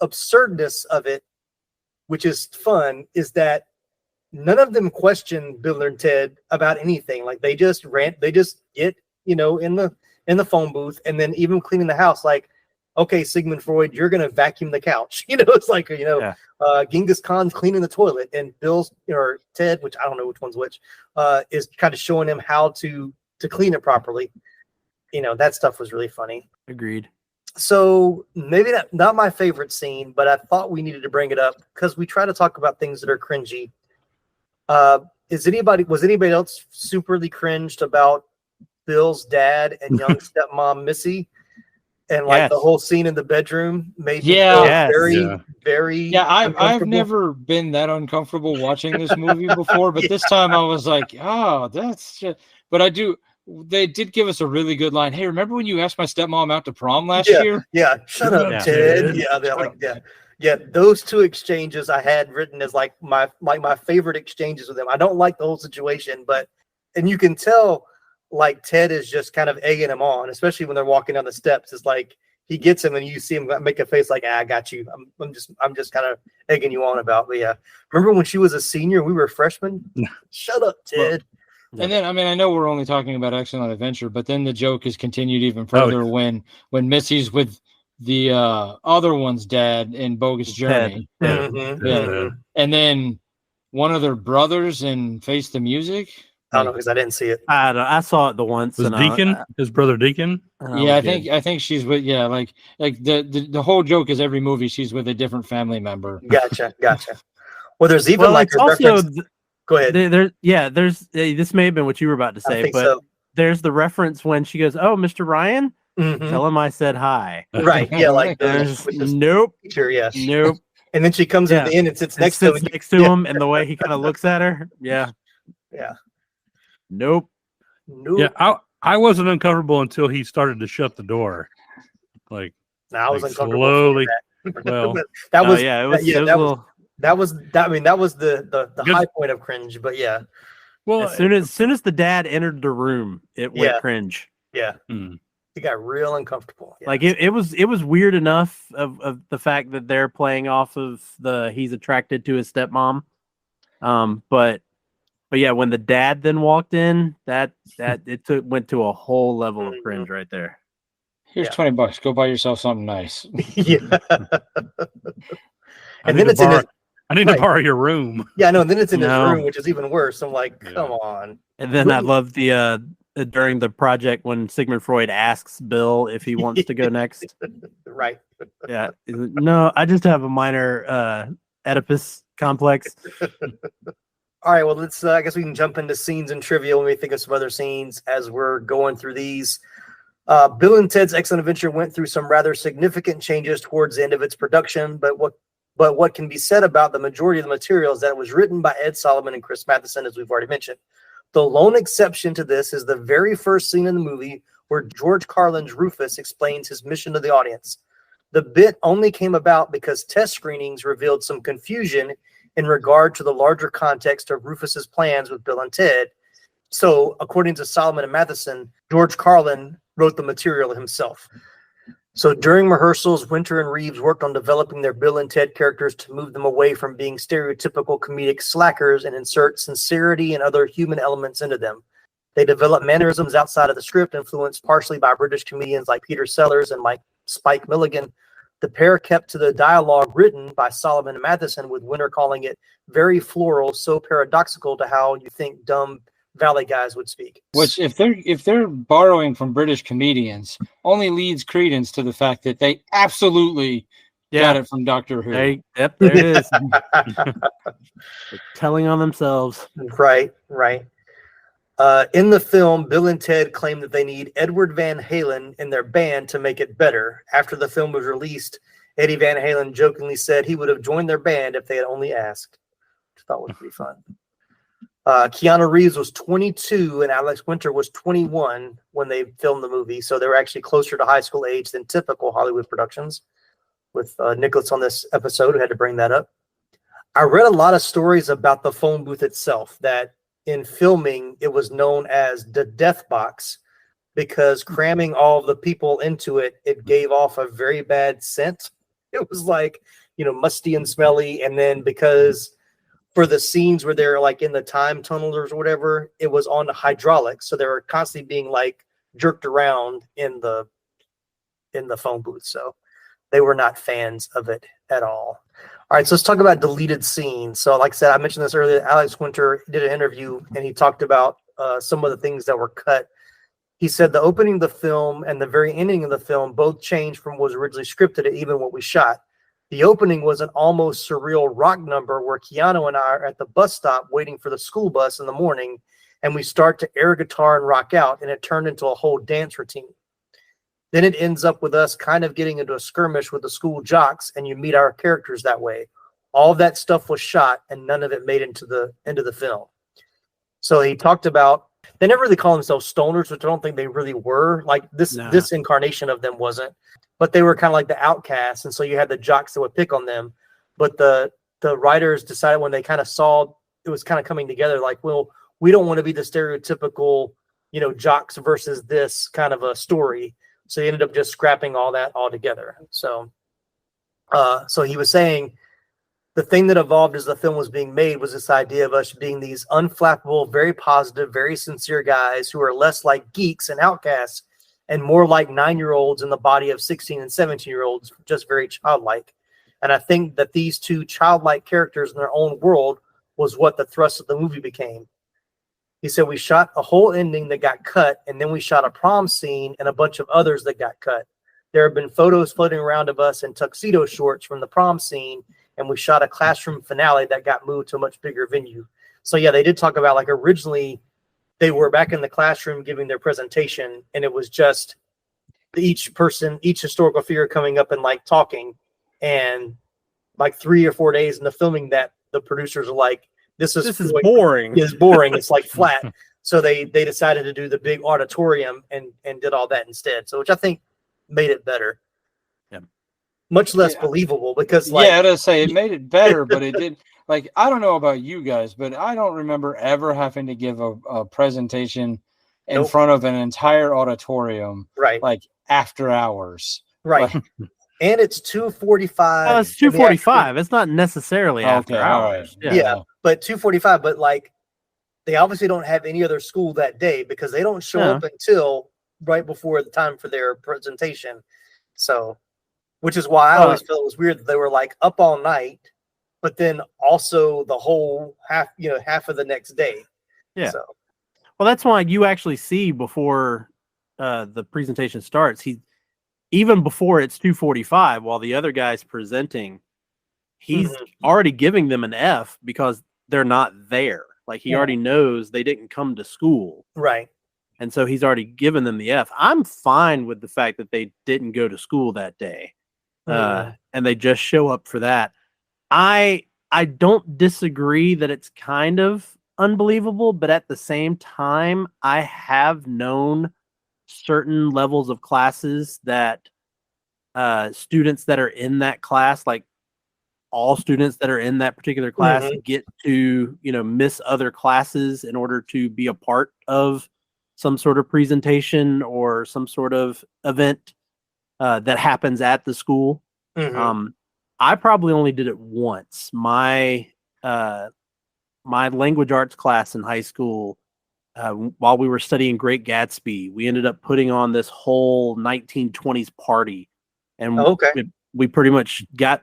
absurdness of it, which is fun, is that none of them question Bill and Ted about anything. Like, they just get, you know, in the phone booth, and then even cleaning the house, like, okay, Sigmund Freud, you're gonna vacuum the couch. You know, it's like, you know, Genghis Khan's cleaning the toilet, and Bill's, or Ted, which I don't know which one's which, is kind of showing him how to clean it properly. You know, that stuff was really funny. Agreed. So maybe not my favorite scene, but I thought we needed to bring it up because we try to talk about things that are cringy. Was anybody else superly cringed about Bill's dad and young stepmom Missy? And like the whole scene in the bedroom made me feel very. Yeah, I've never been that uncomfortable watching this movie before, but this time I was like, oh, that's just. But I do. They did give us a really good line. Hey, remember when you asked my stepmom out to prom last year? Yeah, shut up, Ted. Yeah, they're like, yeah. Those two exchanges I had written as like my favorite exchanges with them. I don't like the whole situation, and you can tell, like, Ted is just kind of egging him on, especially when they're walking down the steps. It's like he gets him, and you see him make a face like, I got you. I'm just kind of egging you on about. But yeah, remember when she was a senior, we were freshmen? Shut up, Ted. And then, I mean, I know we're only talking about Excellent Adventure, but then the joke is continued even further when Missy's with the other one's dad in Bogus Journey. And then one of their brothers in Face the Music. I don't know, because I didn't see it. I saw it the once. Was Deacon his brother Deacon? Yeah, I think she's with like the whole joke is every movie she's with a different family member. Gotcha. Well, there's even like also. Go ahead. There's this may have been what you were about to say, but there's the reference when she goes, "Oh, Mr. Ryan, tell him I said hi." Right? Yeah, like there's nope, teacher, yes, nope. And then she comes at the end and sits next to him, and the way he kind of looks at her, yeah. Nope. Yeah, I wasn't uncomfortable until he started to shut the door. Like, I was uncomfortable. Slowly. Well, that was That was the high point of cringe, but yeah. Well, as soon as the dad entered the room, it went cringe. Yeah. It got real uncomfortable. Yeah. Like it was weird enough of the fact that they're playing off of he's attracted to his stepmom. But yeah, when the dad then walked in, that went to a whole level of cringe right there. Here's $20. Go buy yourself something nice. Yeah. And then it's in his. I need to borrow your room. Yeah, no, and then it's in his room, which is even worse. I'm like, come on. And then I love the during the project when Sigmund Freud asks Bill if he wants to go next. Right. Yeah. No, I just have a minor Oedipus complex. All right, well, let's. I guess we can jump into scenes and trivia when we think of some other scenes as we're going through these. Bill and Ted's Excellent Adventure went through some rather significant changes towards the end of its production, but what can be said about the majority of the material is that it was written by Ed Solomon and Chris Matheson, as we've already mentioned. The lone exception to this is the very first scene in the movie where George Carlin's Rufus explains his mission to the audience. The bit only came about because test screenings revealed some confusion in regard to the larger context of Rufus's plans with Bill and Ted. So, according to Solomon and Matheson, George Carlin wrote the material himself. So during rehearsals, Winter and Reeves worked on developing their Bill and Ted characters to move them away from being stereotypical comedic slackers and insert sincerity and other human elements into them. They developed mannerisms outside of the script, influenced partially by British comedians like Peter Sellers and like Spike Milligan, The pair kept to the dialogue written by Solomon and Matheson, with Winter calling it very floral, so paradoxical to how you think dumb Valley guys would speak. Which, if they're borrowing from British comedians, only leads credence to the fact that they absolutely got it from Doctor Who. Yep, there it is. Telling on themselves. Right. In the film, Bill and Ted claim that they need Edward Van Halen in their band to make it better. After the film was released, Eddie Van Halen jokingly said he would have joined their band if they had only asked, which I thought was pretty fun. Keanu Reeves was 22 and Alex Winter was 21 when they filmed the movie, so they were actually closer to high school age than typical Hollywood productions. With Nicholas on this episode, who had to bring that up. I read a lot of stories about the phone booth itself, that in filming, it was known as the death box because cramming all of the people into it, it gave off a very bad scent. It was like, musty and smelly. And then because for the scenes where they're like in the time tunnels or whatever, it was on the hydraulics. So they were constantly being like jerked around in the phone booth. So they were not fans of it at all. All right, so let's talk about deleted scenes. So like I said, I mentioned this earlier, Alex Winter did an interview and he talked about some of the things that were cut. He said the opening of the film and the very ending of the film both changed from what was originally scripted to even what we shot. The opening was an almost surreal rock number where Keanu and I are at the bus stop waiting for the school bus in the morning, and we start to air guitar and rock out, and it turned into a whole dance routine. Then it ends up with us kind of getting into a skirmish with the school jocks, and you meet our characters that way. All of that stuff was shot, and none of it made into the end of the film. So he talked about, they never really call themselves stoners, which I don't think they really were. Like this incarnation of them wasn't, but they were kind of like the outcasts, and so you had the jocks that would pick on them. But the writers decided when they kind of saw it was kind of coming together, like, well, we don't want to be the stereotypical, jocks versus this kind of a story. So he ended up just scrapping all that altogether. So he was saying the thing that evolved as the film was being made was this idea of us being these unflappable, very positive, very sincere guys who are less like geeks and outcasts and more like 9-year-olds in the body of 16 and 17-year-olds, just very childlike. And I think that these two childlike characters in their own world was what the thrust of the movie became. He said, we shot a whole ending that got cut, and then we shot a prom scene and a bunch of others that got cut. There have been photos floating around of us in tuxedo shorts from the prom scene, and we shot a classroom finale that got moved to a much bigger venue. So yeah, they did talk about, like, originally they were back in the classroom giving their presentation, and it was just each person, each historical figure coming up and like talking. And like 3 or 4 days into filming that, the producers are like, this is boring. It's boring. It's like flat. So they decided to do the big auditorium and did all that instead. So which I think made it better. Yeah. Much less believable because I would say it made it better, but it did. Like, I don't know about you guys, but I don't remember ever having to give a presentation in front of an entire auditorium, right? Like after hours, right? And it's 2:45. Oh, it's 2:45. It's not necessarily after hours. Right. Yeah, but 2:45. But like, they obviously don't have any other school that day because they don't show up until right before the time for their presentation. So, which is why I always felt it was weird that they were like up all night, but then also the whole half of the next day. Yeah. So, well, that's why you actually see before the presentation starts, even before it's 2:45, while the other guy's presenting, he's already giving them an F because they're not there. Like he already knows they didn't come to school. Right. And so he's already given them the F. I'm fine with the fact that they didn't go to school that day. And they just show up for that. I don't disagree that it's kind of unbelievable, but at the same time, I have known certain levels of classes that students that are in that class, like all students that are in that particular class, get to miss other classes in order to be a part of some sort of presentation or some sort of event that happens at the school. I probably only did it once. My language arts class in high school, while we were studying Great Gatsby, we ended up putting on this whole 1920s party. And we pretty much got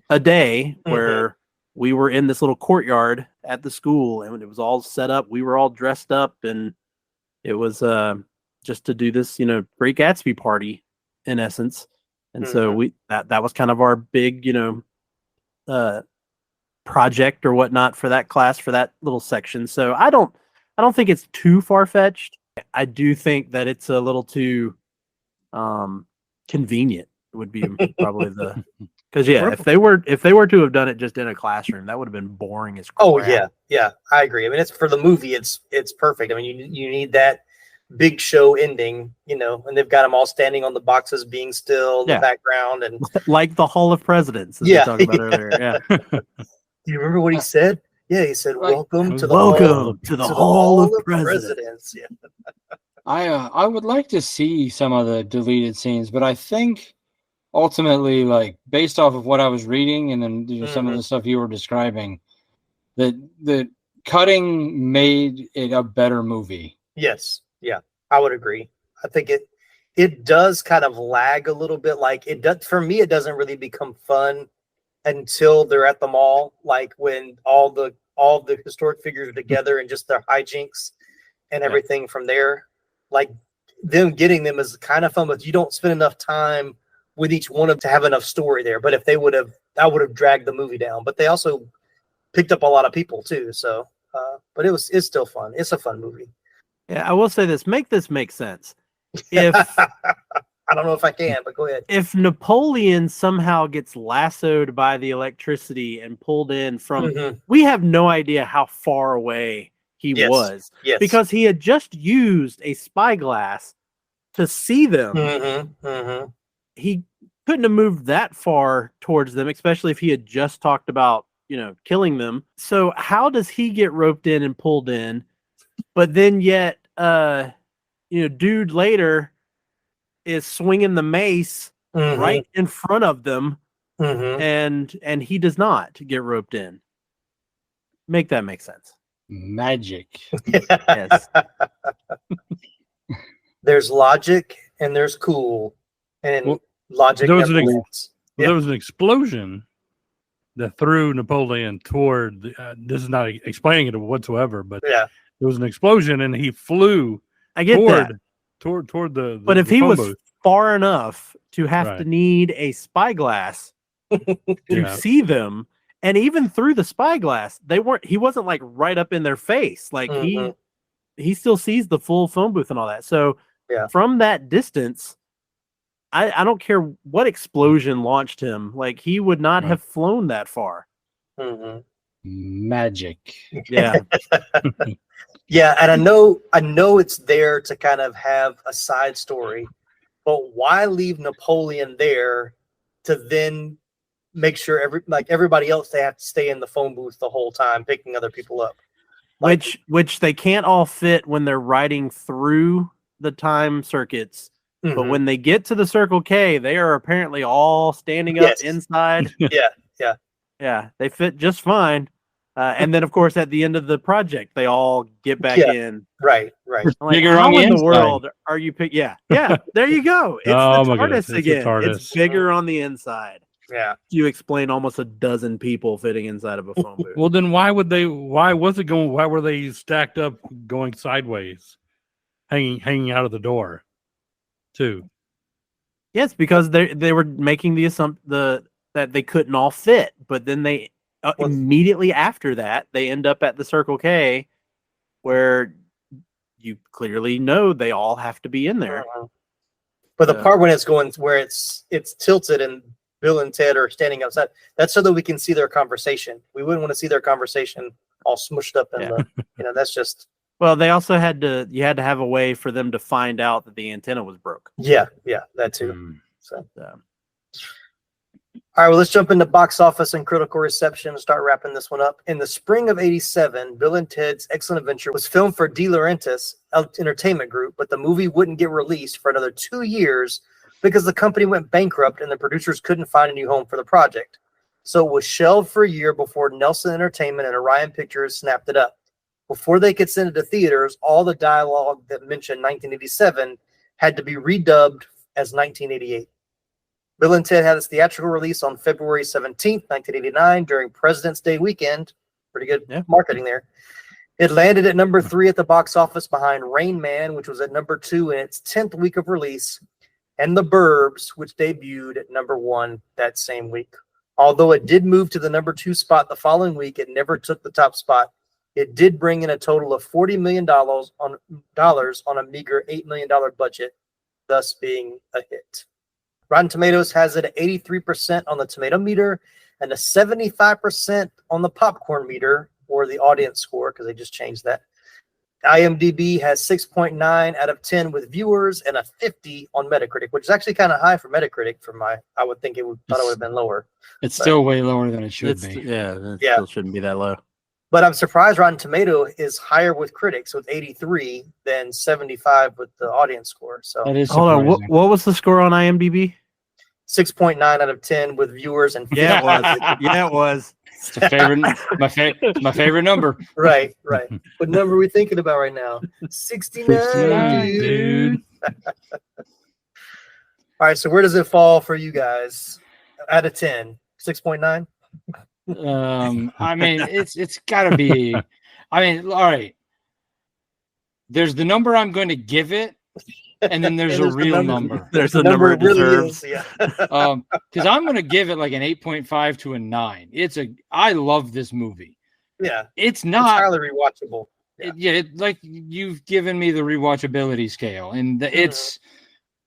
a day where we were in this little courtyard at the school, and it was all set up. We were all dressed up, and it was just to do this, Great Gatsby party in essence. And so that was kind of our big, project or whatnot for that class, for that little section. So I don't think it's too far-fetched. I do think that it's a little too convenient would be probably the, because if they were to have done it just in a classroom, that would have been boring as crap. Oh yeah, I agree. I mean, it's for the movie, it's perfect. I mean, you need that big show ending, and they've got them all standing on the boxes, being still in the background, and like the Hall of Presidents that we talked about earlier. Yeah. Do you remember what he said? Yeah, he said, "Welcome to the Hall of Presidents." Yeah. I would like to see some of the deleted scenes, but I think ultimately, like based off of what I was reading and then some of the stuff you were describing, that the cutting made it a better movie. Yes, yeah, I would agree. I think it does kind of lag a little bit. Like it does for me. It doesn't really become fun until they're at the mall, like when all the historic figures are together and just their hijinks and everything from there. Like them getting them is kind of fun, but you don't spend enough time with each one of them to have enough story there. But if they would have, that would have dragged the movie down. But they also picked up a lot of people too. So, but it's still fun. It's a fun movie. Yeah, I will say this: make sense. If I don't know if I can, but go ahead. If Napoleon somehow gets lassoed by the electricity and pulled in from, we have no idea how far away he was, because he had just used a spyglass to see them. He couldn't have moved that far towards them, especially if he had just talked about, killing them. So how does he get roped in and pulled in? But then yet, dude later is swinging the mace right in front of them, and he does not get roped in. Make that make sense. Magic. Yes. There's logic and there's cool, and logic. There was an explosion that threw Napoleon toward. This is not explaining it whatsoever, but there was an explosion and he flew. I get that. Toward the. But if the he phone was booth. far enough to have to need a spyglass to see them, and even through the spyglass, he wasn't like right up in their face. Like he still sees the full phone booth and all that. So from that distance, I don't care what explosion launched him. Like he would not have flown that far. Magic. Yeah. Yeah, and I know it's there to kind of have a side story, but why leave Napoleon there to then make sure everybody else, they have to stay in the phone booth the whole time picking other people up? Which they can't all fit when they're ring through the time circuits. But when they get to the Circle K, they are apparently all standing up inside. Yeah, they fit just fine. And then, of course, at the end of the project, they all get back in. Right. Like, how in the world are you pick? Yeah. There you go. It's the TARDIS again. It's bigger on the inside. Yeah. You explain almost a dozen people fitting inside of a phone booth. Well, then why were they stacked up going sideways, hanging out of the door, too? Yes, because they were making the assumption that they couldn't all fit, but then they. Immediately after that, they end up at the Circle K, where you clearly know they all have to be in there. But the part when it's going where it's tilted and Bill and Ted are standing outside, that's so that we can see their conversation. We wouldn't want to see their conversation all smushed up in the. That's just. Well, they also you had to have a way for them to find out that the antenna was broke. Yeah, that too. All right, well, let's jump into box office and critical reception and start wrapping this one up. In the spring of '87, Bill and Ted's Excellent Adventure was filmed for De Laurentiis Entertainment Group, but the movie wouldn't get released for another 2 years because the company went bankrupt and the producers couldn't find a new home for the project. So it was shelved for a year before Nelson Entertainment and Orion Pictures snapped it up. Before they could send it to theaters, all the dialogue that mentioned 1987 had to be redubbed as 1988. Bill and Ted had its theatrical release on February 17th, 1989 during President's Day weekend. Pretty good marketing there. It landed at number 3 at the box office behind Rain Man, which was at number 2 in its 10th week of release, and The Burbs, which debuted at number 1 that same week. Although it did move to the number 2 spot the following week, it never took the top spot. It did bring in a total of $40 million on a meager $8 million budget, thus being a hit. Rotten Tomatoes has it at 83% on the tomato meter and a 75% on the popcorn meter, or the audience score, because they just changed that. IMDb has 6.9 out of 10 with viewers and a 50 on Metacritic, which is actually kind of high for Metacritic. I would think thought it would have been lower. It's still way lower than it should be. Yeah, still shouldn't be that low. But I'm surprised Rotten Tomato is higher with critics with 83 than 75 with the audience score. So that is hold on. What was the score on IMDb? 6.9 out of 10 with viewers and 50. Yeah, it was. Yeah, it was. It's my favorite number. Right. What number are we thinking about right now? 69, dude. All right, so where does it fall for you guys out of 10? 6.9? I mean, it's gotta be. I mean, all right. There's the number I'm going to give it, and then there's a real number. There's a number it deserves. Really is, because I'm going to give it like an 8.5 to a 9. I love this movie. Yeah, it's not entirely rewatchable. Like you've given me the rewatchability scale, and it's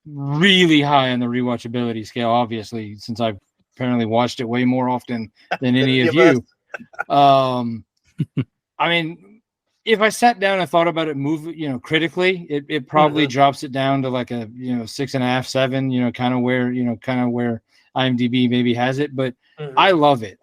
really high on the rewatchability scale. Obviously, since I've apparently watched it way more often than any of you. I mean, if I sat down and thought about it critically, it probably drops it down to like a 6.5, 7, kind of where IMDb maybe has it, but I love it.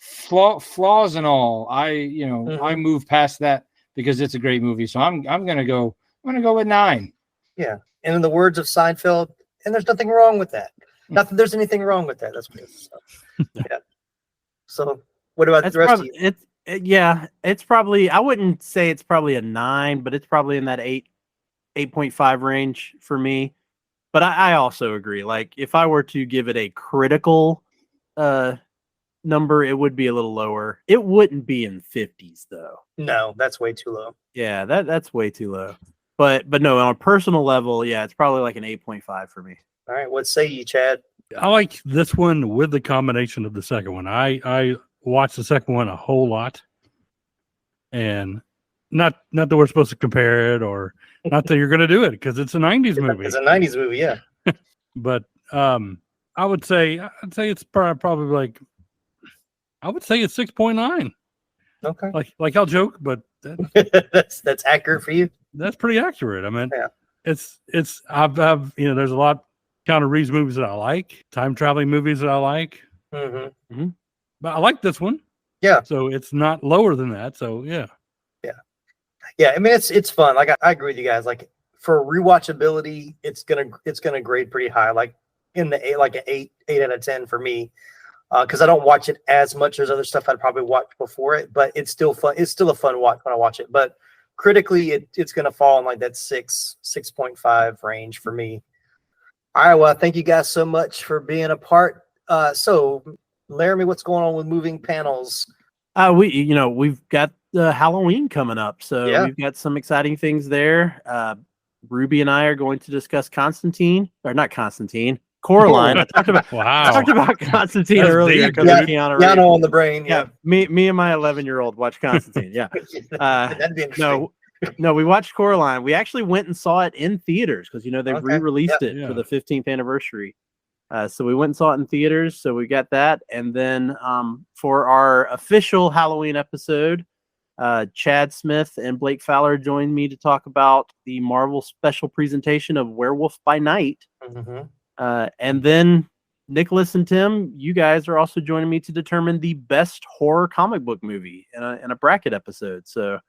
Flaws and all, I move past that because it's a great movie. So I'm gonna go with 9. Yeah. And in the words of Seinfeld, and there's nothing wrong with that. Not that there's anything wrong with that. That's what it is. Yeah. So what about the rest of you? It's probably, I wouldn't say it's probably a 9, but it's probably in that 8.5 range for me. But I also agree. Like if I were to give it a critical number, it would be a little lower. It wouldn't be in 50s though. No, that's way too low. Yeah, that's way too low. But no, on a personal level, it's probably like an 8.5 for me. All right, what say you, Chad? I like this one with the combination of the second one. I watched the second one a whole lot, and not that we're supposed to compare it, or not that you're going to do it because it's a 90s movie. It's a 90s movie, yeah. But I would say it's probably like, I would say it's 6.9. Okay. Like I'll joke, but that's accurate for you. That's pretty accurate. I mean, it's I've there's a lot kind of Reeves movies that I like, time traveling movies that I like. Mm-hmm. But I like this one. Yeah. So it's not lower than that. So yeah. Yeah. I mean, it's fun. Like I agree with you guys. Like for rewatchability, it's gonna grade pretty high. Like in the 8, like an 8 out of 10 for me. Because I don't watch it as much as other stuff I'd probably watched before it, but it's still fun. It's still a fun watch when I watch it. But critically, it's going to fall in like that 6.5 range for me. All right, well, thank you guys so much for being a part. So, Laramy, what's going on with moving panels? We've got Halloween coming up, so we've got some exciting things there. Ruby and I are going to discuss Coraline. I talked about Constantine earlier. Keanu on the brain. Yeah. Me and my 11-year-old watched Constantine. Yeah. That'd be interesting. No, we watched Coraline. We actually went and saw it in theaters because they re-released it for the 15th anniversary. So we went and saw it in theaters. So we got that, and then for our official Halloween episode, Chad Smith and Blake Fowler joined me to talk about the Marvel special presentation of Werewolf by Night. Mm-hmm. And then Nicholas and Tim, you guys are also joining me to determine the best horror comic book movie in a bracket episode. So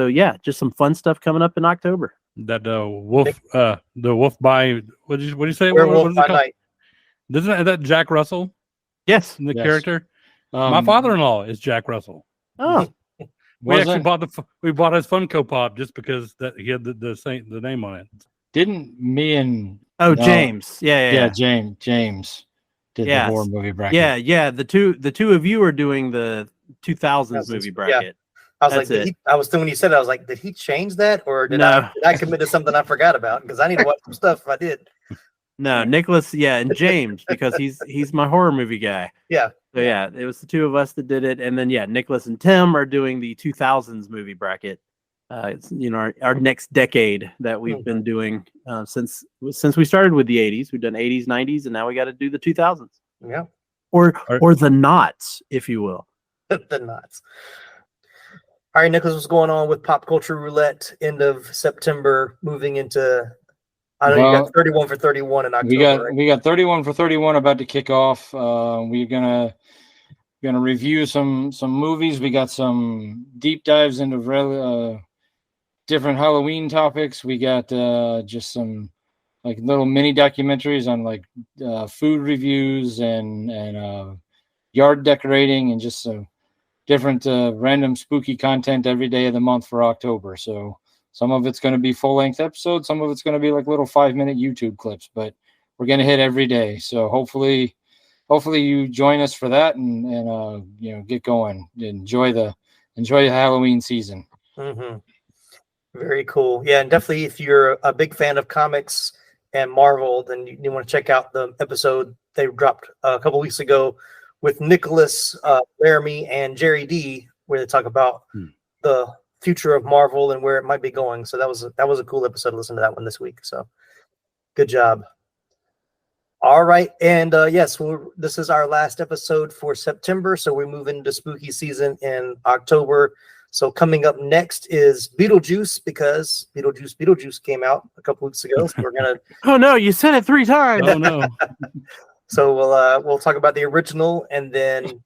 yeah, just some fun stuff coming up in October. That the wolf by what did you say? Werewolf by Night. Isn't that Jack Russell? Yes, the character. My father-in-law is Jack Russell. Oh, we actually bought his Funko Pop just because that he had the name on it. didn't me and James. Yeah. James did the horror movie bracket. Yeah. The two of you are doing the 2000s movie bracket. Yeah. I was like, when you said it, I was like, did he change that, or did I commit to something I forgot about? Because I need to watch some stuff if I did. No, Nicholas, and James, because he's my horror movie guy. Yeah. So it was the two of us that did it, and then Nicholas and Tim are doing the 2000s movie bracket. It's our next decade that we've been doing since we started with the 80s. We've done 80s, 90s, and now we got to do the 2000s. Yeah. Or the knots, if you will. The knots. All right, Nicholas, what's going on with Pop Culture Roulette? End of September, moving into. I know you got 31 for 31 in October. We got 31 for 31 about to kick off. We're gonna review some movies. We got some deep dives into different Halloween topics. We got just some like little mini documentaries on like food reviews and yard decorating and just some different random spooky content every day of the month for October. So some of it's going to be full-length episodes. Some of it's going to be like little 5-minute YouTube clips, but we're going to hit every day. So hopefully you join us for that and get going. Enjoy the Halloween season. Mm-hmm. Very cool. Yeah, and definitely if you're a big fan of comics and Marvel, then you want to check out the episode they dropped a couple weeks ago with Nicholas, Laramy, and Jerry D, where they talk about the future of Marvel and where it might be going. So that was a cool episode. Listen to that one this week. So good job. All right, and this is our last episode for September. So we move into spooky season in October. So coming up next is Beetlejuice, because Beetlejuice came out a couple weeks ago. So we're gonna. Oh no! You said it 3 times. Oh no! So we'll talk about the original, and then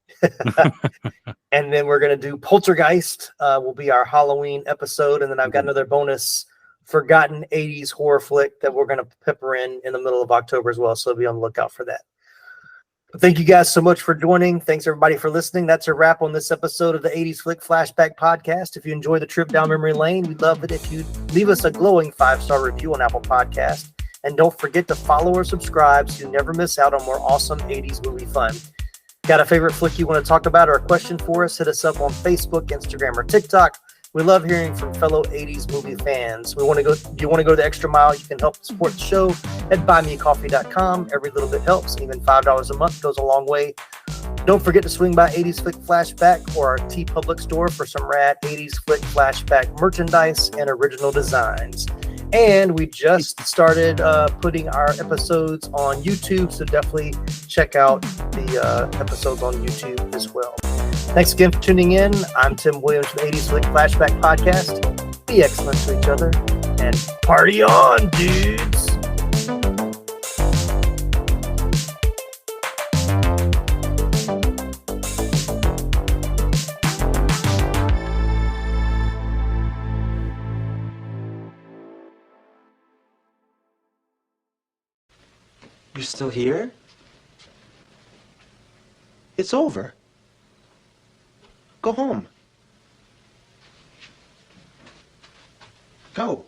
we're gonna do Poltergeist. Will be our Halloween episode, and then I've got another bonus forgotten 80s horror flick that we're gonna pepper in the middle of October as well. So be on the lookout for that. But thank you guys so much for joining. Thanks everybody for listening. That's a wrap on this episode of the 80s Flick Flashback Podcast. If you enjoy the trip down memory lane, we'd love it if you leave us a glowing 5-star review on Apple Podcast. And don't forget to follow or subscribe so you never miss out on more awesome 80s movie fun. Got a favorite flick you want to talk about or a question for us? Hit us up on Facebook, Instagram, or TikTok. We love hearing from fellow 80s movie fans. If you want to go the extra mile, you can help support the show at buymeacoffee.com. Every little bit helps, and even $5 a month goes a long way. Don't forget to swing by 80s Flick Flashback or our TeePublic store for some rad 80s Flick Flashback merchandise and original designs. And we just started putting our episodes on YouTube, so definitely check out the episodes on YouTube as well. Thanks again for tuning in. I'm Tim Williams from 80s Flick Flashback Podcast. Be excellent to each other and party on, dudes! You're still here? It's over. Go home. Go.